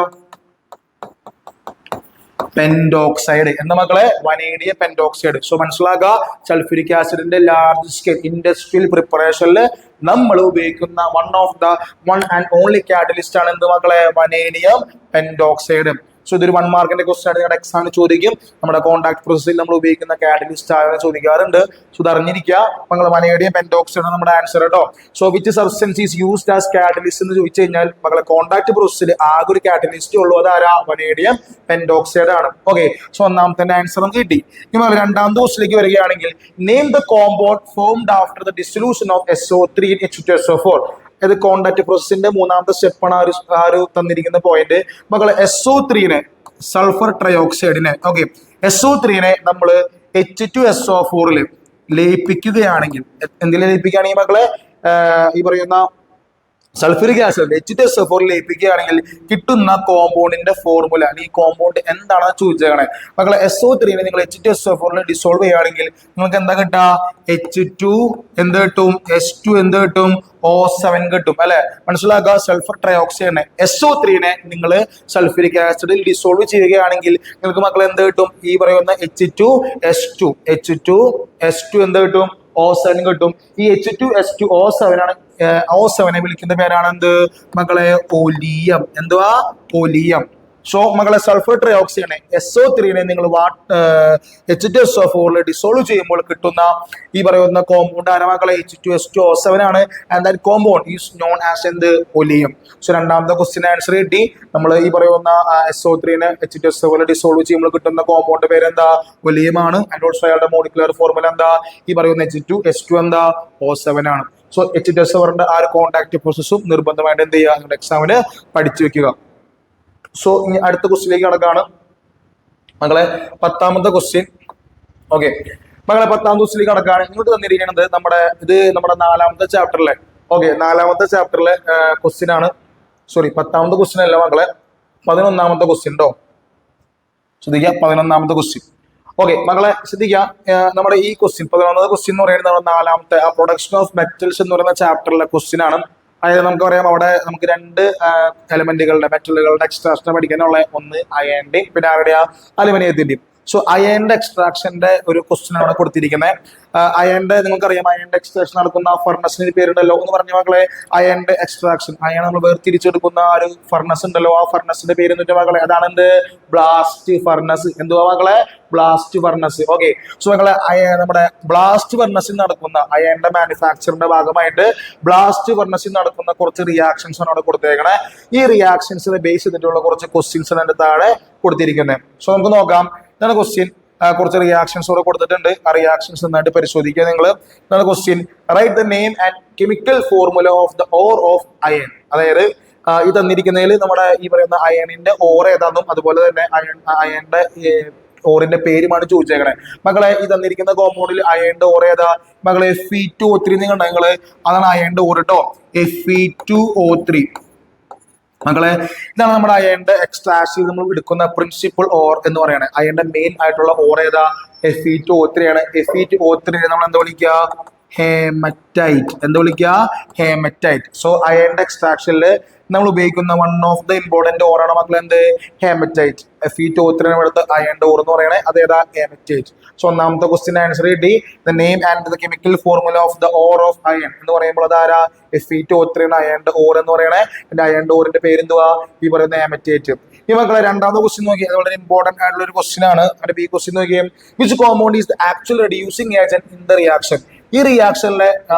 പെൻഡോക്സൈഡ് എന്ന മക്കളെ, വനേഡിയം പെൻഡോക്സൈഡ്. സോ മനസ്സിലാക്കുക, സൾഫ്യൂരിക് ആസിഡിന്റെ ലാർജ് സ്കെയിൽ ഇൻഡസ്ട്രിയൽ പ്രിപ്പറേഷനിൽ നമ്മൾ ഉപയോഗിക്കുന്ന വൺ ആൻഡ് ഓൺലി കാറ്റലിസ്റ്റ് ആണ് എന്ത് മക്കളെ, വനേഡിയം പെൻഡോക്സൈഡ്. സോ ഇതൊരു 1 മാർക്കിന്റെ ക്വസ്റ്റൻ ആണ്, നിങ്ങളുടെ എക്സാമിന് ചോദിക്കും. നമ്മുടെ കോണ്ടാക്ട് പ്രോസസ്സിൽ നമ്മൾ ഉപയോഗിക്കുന്ന കാറ്റലിസ്റ്റ് ആണെന്ന് ചോദിക്കാറുണ്ട്. സോ ഇത് അറിഞ്ഞിരിക്കുക മക്കളെ, വനേഡിയം പെൻഡോക്സൈഡ് നമ്മുടെ ആൻസർ കേട്ടോ. So which substance is used as catalyst എന്ന് ചോദിച്ചു കഴിഞ്ഞാൽ മക്കളെ, കോണ്ടാക്ട് പ്രോസസ്സിൽ ആകെ ഒരു കാറ്റലിസ്റ്റ് ഉള്ളൂ, അതാരാ വനേഡിയം പെൻഡോക്സൈഡ് ആണ്. ഓക്കെ, സോ ഒന്നാമത്തെ ആൻസർ നമുക്ക് കിട്ടി. ഇനി നമ്മൾ രണ്ടാമത്തെ ക്വസ്റ്റിലേക്ക് വരികയാണെങ്കിൽ, name the compound formed after the dissolution of SO3 and H2SO4. ഇത് കോണ്ടാക്ട് പ്രോസസ്സിന്റെ മൂന്നാമത്തെ സ്റ്റെപ്പാണ് ആ ഒരു തന്നിരിക്കുന്ന പോയിന്റ് മക്കളെ. SO3 സൾഫർ ട്രയോക്സൈഡിനെ, ഓക്കെ, SO3 നമ്മൾ H2SO4 ലയിപ്പിക്കുകയാണെങ്കിൽ, എന്തിനെ ലയിപ്പിക്കുകയാണെങ്കിൽ മക്കളെ, ഈ പറയുന്ന സൾഫ്യൂരിക് ആസിഡ് H2SO4 ലയിപ്പിക്കുകയാണെങ്കിൽ കിട്ടുന്ന കോമ്പൗണ്ടിന്റെ ഫോർമുല, ഈ കോമ്പൗണ്ട് എന്താണെന്ന് ചോദിച്ചേക്കണേ മക്കളെ. SO3 നിങ്ങൾ H2SO4 ഡിസോൾവ് ചെയ്യുകയാണെങ്കിൽ നിങ്ങൾക്ക് എന്താ കിട്ടുക, H2 എന്ത് കിട്ടും, S2 എന്ത് കിട്ടും, O7 കിട്ടും അല്ലെ. മനസ്സിലാക്കുക, സൾഫർ ട്രയോക്സൈഡിനെ SO3 നിങ്ങൾ സൾഫ്യൂരിക് ആസിഡിൽ ഡിസോൾവ് ചെയ്യുകയാണെങ്കിൽ നിങ്ങൾക്ക് മക്കളെ എന്ത് കിട്ടും, ഈ പറയുന്ന H2S2 എന്ത് കിട്ടും, O7 കിട്ടും. ഈ H2S2O7 ആണ്. O7 വിളിക്കുന്ന പേരാണ് എന്ത് മക്കളെ? ഒലിയം. എന്തുവാ? ഒലിയം. സോ മകളെ സൾഫർ ട്രയോക്സൈഡ് SO3 നിങ്ങൾ H2SO4 ഡിസോൾവ് ചെയ്യുമ്പോൾ കിട്ടുന്ന ഈ പറയുന്ന കോമ്പൗണ്ട് ആര മക്കളെ? H2S2O7 ആണ്. And that compound is known as എന്ത്? ഒലിയം. സോ രണ്ടാമത്തെ ക്വസ്റ്റ്യൻ ആൻസർ കിട്ടി. നമ്മൾ ഈ പറയുന്ന SO3 H2SO4 ഡിസോൾവ് ചെയ്യുമ്പോൾ കിട്ടുന്ന കോമ്പൗണ്ട് പേര് എന്താ? ഒലിയം ആണ്. ആൻഡ് ഓൾസോ അയാളുടെ മോളിക്കുലർ ഫോർമുല എന്താ? ഈ പറയുന്ന H2S2 എന്താ? O7 ആണ്. സോ H2SO4 ആ ഒരു കോണ്ടാക്ട് പ്രോസസ്സും നിർബന്ധമായിട്ട് എന്ത് ചെയ്യുക? നിങ്ങളുടെ എക്സാമിന് പഠിച്ചു വെക്കുക. സോ ഇനി അടുത്ത ക്വസ്റ്റ്യനിലേക്ക് കടക്കാണ് മകളെ. 10ാമത്തെ ക്വസ്റ്റ്യൻ. ഓക്കെ മകളെ, 10ാമത്തെ ക്വസ്റ്റ്യനിലേക്ക് കടക്കാണ്. ഇങ്ങോട്ട് തന്നിരിക്കുന്നത് നമ്മുടെ 4ാമത്തെ ചാപ്റ്ററിലെ 4ാമത്തെ ചാപ്റ്ററിലെ ക്വസ്റ്റ്യൻ ആണ്. സോറി 10ാമത്തെ ക്വസ്റ്റ്യൻ അല്ല മകളെ, 11ാമത്തെ ക്വസ്റ്റ്യൻ കേട്ടോ. ശ്രദ്ധിക്കുക, 11ാമത്തെ ക്വസ്റ്റ്യൻ. ഓക്കെ മകളെ ശ്രദ്ധിക്കുക, നമ്മുടെ ഈ ക്വസ്റ്റ്യൻ 11ാമത്തെ ക്വസ്റ്റ്യൻ എന്ന് പറയുന്നത് നമ്മുടെ 4ാമത്തെ പ്രൊഡക്ഷൻ ഓഫ് മെറ്റൽസ് എന്ന് പറയുന്ന ചാപ്റ്ററിലെ ക്വസ്റ്റ്യൻ ആണ്. അതായത് നമുക്ക് പറയാം അവിടെ നമുക്ക് 2 എലമെന്റുകളുടെ മെറ്റലുകളുടെ എക്സ്ട്രാക്ഷൻ പഠിക്കാനുള്ള, ഒന്ന് അയണിന്റെയും പിന്നെ ആരുടെയാ? അലുമിനിയത്തിന്റെയും. സോ അയണിന്റെ എക്സ്ട്രാക്ഷന്റെ ഒരു ക്വസ്റ്റ്യൻ ആണ് കൊടുത്തിരിക്കുന്നത്. അയണിന്റെ നിങ്ങൾക്കറിയാം അയണിന്റെ എക്സ്ട്രാക്ഷൻ നടക്കുന്ന ഫർണസിന് പേരുണ്ടല്ലോ എന്ന് പറഞ്ഞ മക്കളെ. അയണിന്റെ എക്സ്ട്രാക്ഷൻ, അയൺ നമ്മൾ വേർതിരിച്ചെടുക്കുന്ന ആ ഒരു ഫർണസ് ഉണ്ടല്ലോ, ആ ഫർണസിന്റെ പേര് എന്നിട്ട് മക്കളെ അതാണ് എന്ത്? Blast furnace. എന്തുവാ മക്കളെ? Blast furnace. ഓക്കെ സോ മക്കളെ നമ്മുടെ ബ്ലാസ്റ്റ് ഫർണസിൽ നടക്കുന്ന അയണിന്റെ മാനുഫാക്ചറിന്റെ ഭാഗമായിട്ട് ബ്ലാസ്റ്റ് ഫർണസിൽ നടക്കുന്ന കുറച്ച് റിയാക്ഷൻസ് ആണ് അവിടെ കൊടുത്തേക്കണേ. ഈ റിയാക്ഷൻസിനെ ബേസ് ചെയ്തിട്ടുള്ള കുറച്ച് ക്വസ്റ്റ്യൻസ് അതിന്റെ താഴെ കൊടുത്തിരിക്കുന്നത്. സോ നമുക്ക് നോക്കാം. ഇതാണ് ക്വസ്റ്റ്യൻ. കുറച്ച് റിയാക്ഷൻസ് കൂടെ കൊടുത്തിട്ടുണ്ട്. ആ റിയാക്ഷൻസ് നന്നായിട്ട് പരിശോധിക്കുക നിങ്ങൾ. ഇതാണ് question. Write the name and chemical formula of the or of iron. അതായത് ഈ തന്നിരിക്കുന്നതിൽ നമ്മുടെ ഈ പറയുന്ന അയണിന്റെ ഓർ ഏതാണെന്നും അതുപോലെ തന്നെ അയണിന്റെ ഓറിന്റെ പേരുമാണ് ചോദിച്ചേക്കണേ. മക്കളെ ഈ തന്നിരിക്കുന്ന കോമ്പൗണ്ടിൽ അയണിന്റെ ഓർ ഏതാ മക്കളെ? Fe2O3 നിങ്ങൾ അതാണ് അയണിന്റെ ഓർ കേട്ടോ. Fe2O3 മക്കളെ ഇതാണ് നമ്മുടെ അയണിന്റെ എക്സ്ട്രാക്ഷൻ നമ്മൾ എടുക്കുന്ന പ്രിൻസിപ്പൽ ഓർ എന്ന് പറയുന്നത്. അയണിന്റെ മെയിൻ ആയിട്ടുള്ള ഓർ ഏതാ? Fe2O3 ആണ്. Fe2O3 നമ്മൾ എന്താ വിളിക്കുക? ഹേമറ്റൈറ്റ്. എന്താ വിളിക്കുക? ഹേമറ്റൈറ്റ്. സോ അയണിന്റെ എക്സ്ട്രാക്ഷനിൽ നമ്മൾ ഉപയോഗിക്കുന്ന വൺ ഓഫ് ദ ഇമ്പോർട്ടന്റ് ഓറാണ് മക്കളെ എന്ത്? ഹേമറ്റൈറ്റ്. Fe2O3 എടുത്ത് അയണിന്റെ ഓർ എന്ന് പറയണേ അതേതാ? ഹേമറ്റൈറ്റ്. സോ ഒന്നാമത്തെ ക്വസ്റ്റ്യൻ ആൻസർ കിട്ടി. The name and the chemical formula of the or of iron എന്ന് പറയുമ്പോൾ അതാരാ? Fe2O3 അയണിന്റെ ഓർ എന്ന് പറയണേ. എന്റെ അയണിന്റെ ഓറിന്റെ പേര് എന്തുവാ? ഈ പറയുന്ന ഹേമറ്റൈറ്റ്. ഈ മക്കളെ രണ്ടാമത്തെ ക്വസ്റ്റ്യൻ നോക്കി, അത് വളരെ ഇമ്പോർട്ടന്റ് ആയിട്ടുള്ള ഒരു ക്വസ്റ്റ്യൻ ആണ്. അതിന്റെ ഈ ക്വസ്റ്റ്യൻ നോക്കിയാൽ which compound is the actual reducing agent in the reaction? ഈ റിയാക്ഷനിലെ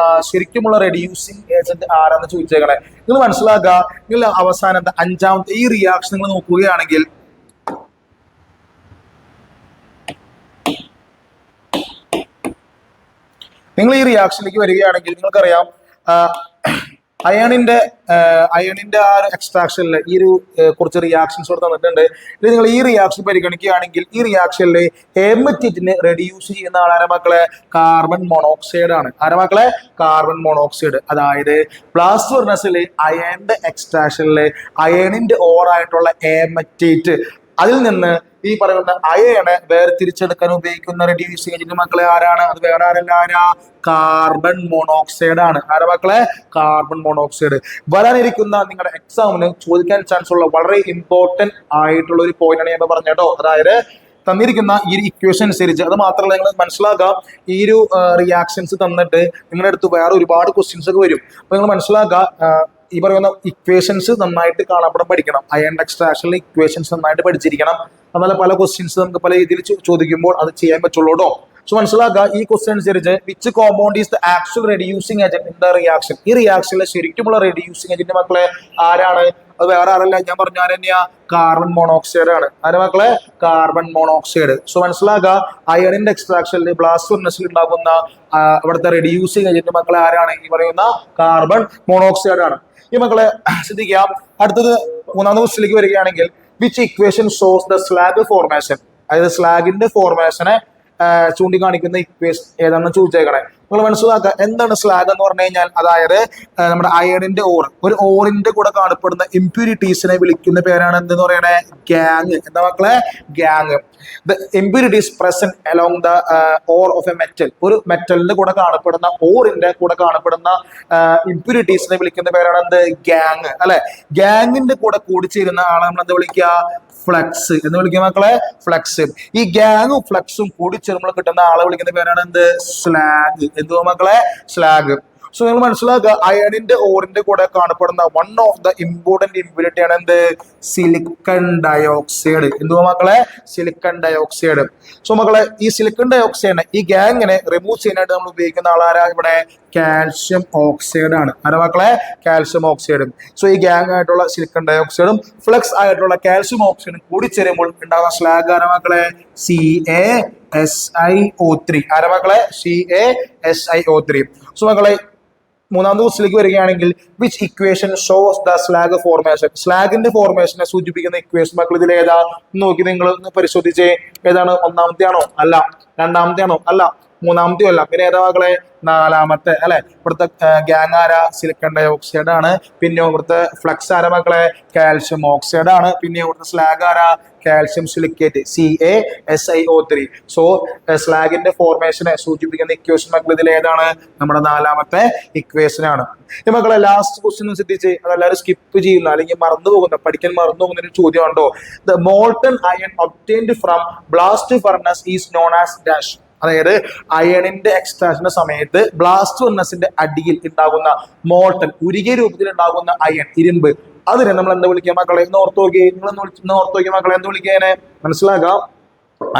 ശരിക്കുമുള്ള റെഡ്യൂസിങ് ഏജന്റ് ആരാന്ന് ചോദിച്ചേക്കണേ. നിങ്ങൾ മനസ്സിലാക്കുക, നിങ്ങൾ അവസാനത്തെ 5ാമത്തെ ഈ റിയാക്ഷൻ നിങ്ങൾ നോക്കുകയാണെങ്കിൽ നിങ്ങൾ ഈ റിയാക്ഷനിലേക്ക് വരികയാണെങ്കിൽ നിങ്ങൾക്കറിയാം അയണിന്റെ ആ ഒരു എക്സ്ട്രാക്ഷനിൽ ഈ ഒരു കുറച്ച് റിയാക്ഷൻസ് ഇവിടെ തന്നിട്ടുണ്ട്. ഇത് നിങ്ങൾ ഈ റിയാക്ഷൻ പരിഗണിക്കുകയാണെങ്കിൽ ഈ റിയാക്ഷനിൽ ഹേമറ്റൈറ്റിനെ റെഡ്യൂസ് ചെയ്യുന്ന ആളാര മക്കളെ? കാർബൺ മോണോക്സൈഡ് ആണ്. ആരാ മക്കളെ? Carbon monoxide. അതായത് ബ്ലാസ്റ്റ് ഫർണസിൽ അയണിന്റെ എക്സ്ട്രാക്ഷനിൽ അയണിന്റെ ഓറായിട്ടുള്ള ഹേമറ്റൈറ്റ് അതിൽ നിന്ന് ഈ പറയുന്ന അയണെ വേർതിരിച്ചെടുക്കാൻ ഉപയോഗിക്കുന്ന റെഡ്യൂസിങ് ഏജന്റ് മക്കളെ ആരാണ്? അത് വേറെ ആരല്ല, ആരാ? കാർബൺ മോണോക്സൈഡ് ആണ്. ആരാ മക്കളെ? Carbon monoxide. വരാനിരിക്കുന്ന നിങ്ങളുടെ എക്സാമിന് ചോദിക്കാൻ ചാൻസ് ഉള്ള വളരെ ഇമ്പോർട്ടന്റ് ആയിട്ടുള്ള ഒരു പോയിന്റ് ആണ് ഞാൻ പറഞ്ഞ കേട്ടോ. അതായത് തന്നിരിക്കുന്ന ഈ ഒരു ഇക്വേഷൻ അനുസരിച്ച്, അത് മാത്രമല്ല നിങ്ങൾ മനസ്സിലാക്കുക, ഈ ഒരു റിയാക്ഷൻസ് തന്നിട്ട് നിങ്ങളുടെ അടുത്ത് വേറെ ഒരുപാട് ക്വസ്റ്റ്യൻസ് ഒക്കെ വരും. അപ്പൊ നിങ്ങൾ മനസ്സിലാക്കുക, ഈ പറയുന്ന ഇക്വേഷൻസ് നന്നായിട്ട് കാണപ്പെടാൻ പഠിക്കണം. അയൺ എക്സ്ട്രാക്ഷനിലെ ഇക്വേഷൻസ് നന്നായിട്ട് പഠിച്ചിരിക്കണം. അതുപോലെ പല ക്വസ്റ്റ്യൻസ് നമുക്ക് പല രീതിയിൽ ചോദിക്കുമ്പോൾ അത് ചെയ്യാൻ പറ്റുള്ളൂ കേട്ടോ. സോ മനസ്സിലാക്കുക, ഈ ക്വസ്റ്റ്യൻ അനുസരിച്ച് which compound is the actual reducing agent in the reaction? ഈ റിയാക്ഷനിലെ ശരിക്കുമുള്ള റെഡ്യൂസിങ് ഏജന്റ് മക്കളെ ആരാണ്? അത് വേറെ ആരല്ല, ഞാൻ പറഞ്ഞ ആരെന്നെയാ? കാർബൺ മോണോക്സൈഡ് ആണ്. ആരാ മക്കളെ? Carbon monoxide. സോ മനസ്സിലാക്കുക, അയണിന്റെ എക്സ്ട്രാക്ഷനിൽ ബ്ലാസ്റ്റ് ഫർണസിൽ ഉണ്ടാകുന്ന അവിടുത്തെ റെഡ്യൂസിങ് ഏജന്റ് മക്കളെ ആരാണ്? ഈ പറയുന്ന കാർബൺ മോണോക്സൈഡ് ആണ്. ഈ മക്കളെ ശ്രദ്ധിക്കാം. അടുത്തത് 3ാമത്തെ ക്വസ്റ്റ്യനിലേക്ക് വരികയാണെങ്കിൽ which equation shows the slag formation? അതായത് സ്ലാഗിന്റെ ഫോർമേഷനെ ചൂണ്ടിക്കാണിക്കുന്ന ഇക്വേഷൻ ഏതാണെന്ന് ചോദിച്ചേക്കണേ. നിങ്ങൾ മനസ്സിലാക്കുക, എന്താണ് സ്ലാഗ് എന്ന് പറഞ്ഞു കഴിഞ്ഞാൽ അതായത് നമ്മുടെ അയണിന്റെ ഓർ, ഒരു ഓറിന്റെ കൂടെ കാണപ്പെടുന്ന ഇംപ്യൂരിറ്റീസിനെ വിളിക്കുന്ന പേരാണ് എന്തെന്ന് പറയണേ? ഗ്യാങ്. എന്താ മക്കളെ? Gang. The impurities present along the or of A metal. ഒരു മെറ്റലിന്റെ കൂടെ കാണപ്പെടുന്ന ഓറിന്റെ കൂടെ കാണപ്പെടുന്ന ഇംപ്യൂരിറ്റീസിനെ വിളിക്കുന്ന പേരാണ് എന്ത്? ഗ്യാങ്. അല്ലെ? ഗ്യാങ്ങിന്റെ കൂടെ കൂടിച്ചേരുന്ന ആളെ നമ്മൾ എന്താ വിളിക്കുക? ഫ്ലക്സ് എന്ന് വിളിക്കും മക്കളെ, ഫ്ലക്സ്. ഈ ഗ്യാങ്ങും ഫ്ലക്സും കൂടി ചേർന്ന് കിട്ടുന്ന ആളെ വിളിക്കുന്ന പേരാണ് എന്ത്, സ്ലാഗ്. എന്തുവാ മക്കളെ, സ്ലാഗ്. സോ നിങ്ങൾ മനസ്സിലാക്കുക, അയണിന്റെ ഓറിന്റെ കൂടെ കാണപ്പെടുന്ന one of the important impurity ആണ് എന്ത്, സിലിക്കൺ ഡയോക്സൈഡ്. എന്തുവാ മക്കളെ, സിലിക്കൺ ഡയോക്സൈഡ്. സോ മക്കളെ, ഈ സിലിക്കൺ ഡയോക്സൈഡിനെ, ഈ ഗ്യാങ്ങിനെ റിമൂവ് ചെയ്യാനായിട്ട് നമ്മൾ ഉപയോഗിക്കുന്ന ആളാരാ ഇവിടെ, കാൽഷ്യം ഓക്സൈഡ് ആണ്. ആരാ മക്കളെ, കാൽഷ്യം ഓക്സൈഡ്. സോ ഈ ഗ്യാങ് ആയിട്ടുള്ള സിലിക്കൺ ഡയോക്സൈഡും ഫ്ലക്സ് ആയിട്ടുള്ള കാൽഷ്യം ഓക്സൈഡും കൂടി ചേരുമ്പോൾ ഉണ്ടാകുന്ന സ്ലാഗ് ആരാ മക്കളെ, CaSiO3. ആരാ മക്കളെ, CaSiO3. സോ മക്കളെ, മൂന്നാമത്തെ ക്വസ്റ്റിലേക്ക് വരികയാണെങ്കിൽ, which equation shows the slag formation. സ്ലാഗിന്റെ ഫോർമേഷനെ സൂചിപ്പിക്കുന്ന ഇക്വേഷൻ മക്കൾ ഇതിൽ ഏതാ നോക്കി നിങ്ങൾ പരിശോധിച്ചേ. ഏതാണ്, ഒന്നാമത്തെ ആണോ, അല്ല. രണ്ടാമത്തെ ആണോ, അല്ല. മൂന്നാമത്തെയോ അല്ല. പിന്നെ ഏതാ മക്കളെ, നാലാമത്തെ അല്ലെ. ഇവിടുത്തെ ഗ്യാങ് ആരാ, സിലിക്കൺ ഡയോക്സൈഡ് ആണ്. പിന്നെ ഇവിടുത്തെ ഫ്ലക്സ് ആരാ മക്കളെ, കാൽഷ്യം ഓക്സൈഡ് ആണ്. പിന്നെ ഇവിടുത്തെ സ്ലാഗ് ആരാ, കാൽഷ്യം സിലിക്കേറ്റ്, CaSiO3. സോ സ്ലാഗിന്റെ ഫോർമേഷനെ സൂചിപ്പിക്കുന്ന ഇക്വേഷൻ മക്കൾ ഇതിൽ ഏതാണ്, നമ്മുടെ നാലാമത്തെ ഇക്വേഷൻ ആണ്. ഈ മക്കളെ, ലാസ്റ്റ് ക്വസ്റ്റ്യൻ ശ്രദ്ധിച്ച്, അതെല്ലാവരും സ്കിപ്പ് ചെയ്യുന്ന അല്ലെങ്കിൽ മറന്നു പോകുന്ന, പഠിക്കാൻ മറന്നു പോകുന്ന ഒരു ചോദ്യം ഉണ്ടോ. The molten iron obtained from blast furnace is known as dash. അതായത് അയണിന്റെ എക്സ്ട്രാക്ഷന്റെ സമയത്ത് ബ്ലാസ്റ്റ് ഫർണസിന്റെ അടിയിൽ ഉണ്ടാകുന്ന മോൾട്ടൺ, ഉരുകിയ രൂപത്തിൽ ഉണ്ടാകുന്ന അയൺ, ഇരുമ്പ്, അതിനെ നമ്മൾ എന്താ വിളിക്കുക മക്കളെ, ഇന്ന് ഓർത്ത് നോക്കി, നിങ്ങൾ ഓർത്ത് നോക്കിയ മക്കളെ, എന്ത് വിളിക്കാനെ മനസ്സിലാക്കാം.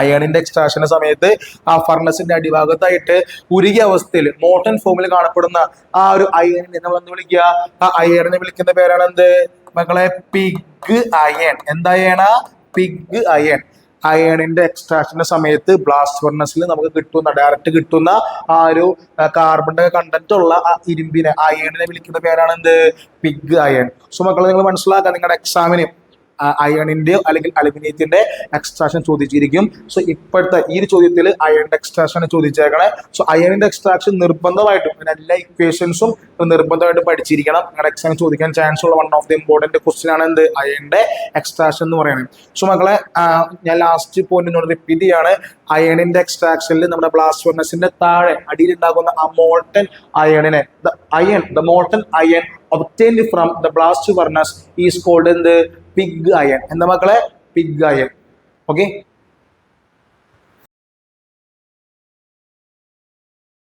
അയണിന്റെ എക്സ്ട്രാക്ഷന്റെ സമയത്ത് ആ ഫർണസിന്റെ അടിഭാഗത്തായിട്ട് ഉരുകിയ അവസ്ഥയിൽ മോൾട്ടൺ ഫോമിൽ കാണപ്പെടുന്ന ആ ഒരു അയണിനെ നമ്മൾ എന്ത് വിളിക്കുക, ആ അയണിനെ വിളിക്കുന്ന പേരാണ് എന്ത് മക്കളെ, പിഗ് അയൺ. എന്തായണ, പിഗ് അയൺ. അയണിന്റെ എക്സ്ട്രാക്ഷന്റെ സമയത്ത് ബ്ലാസ്റ്റ് ഫർണസിൽ നമുക്ക് കിട്ടുന്ന, ഡയറക്റ്റ് കിട്ടുന്ന ആ ഒരു കാർബണിന്റെ കണ്ടന്റ് ഉള്ള ആ ഇരുമ്പിനെ, അയണിനെ വിളിക്കുന്ന പേരാണ് എന്ത്, പിഗ് അയൺ. സോ മക്കളെ, നിങ്ങൾ മനസ്സിലാക്കുക, നിങ്ങളുടെ എക്സാമിന് അയണിന്റെ അല്ലെങ്കിൽ അലുമിനിയത്തിന്റെ എക്സ്ട്രാക്ഷൻ ചോദിച്ചിരിക്കും. സോ ഇപ്പോഴത്തെ ഈ ഒരു ചോദ്യത്തിൽ അയണിന്റെ എക്സ്ട്രാക്ഷൻ ചോദിച്ചേക്കണേ. സോ അയണിന്റെ എക്സ്ട്രാക്ഷൻ നിർബന്ധമായിട്ടും എല്ലാ ഇക്വേഷൻസും നിർബന്ധമായിട്ടും പഠിച്ചിരിക്കണം. നിങ്ങളുടെ എക്സാം ചോദിക്കാൻ ചാൻസ് ഉള്ള one of the important question ആണ് എന്ത്, അയണിന്റെ എക്സ്ട്രാക്ഷൻ എന്ന് പറയുന്നത്. സോ മക്കളെ, ഞാൻ ലാസ്റ്റ് പോയിന്റിനോട് റിപ്പീറ്റ് ചെയ്യാണ്. അയണിന്റെ എക്സ്ട്രാക്ഷനിൽ നമ്മുടെ ബ്ലാസ്റ്റ് ഫർണസിന്റെ താഴെ അടിയിലുണ്ടാകുന്ന ആ molten അയണിനെ, the molten iron obtained from the blast furnace is called in the pig iron. എന്താ മക്കളെ, പിഗ് അയൺ. ഓക്കെ.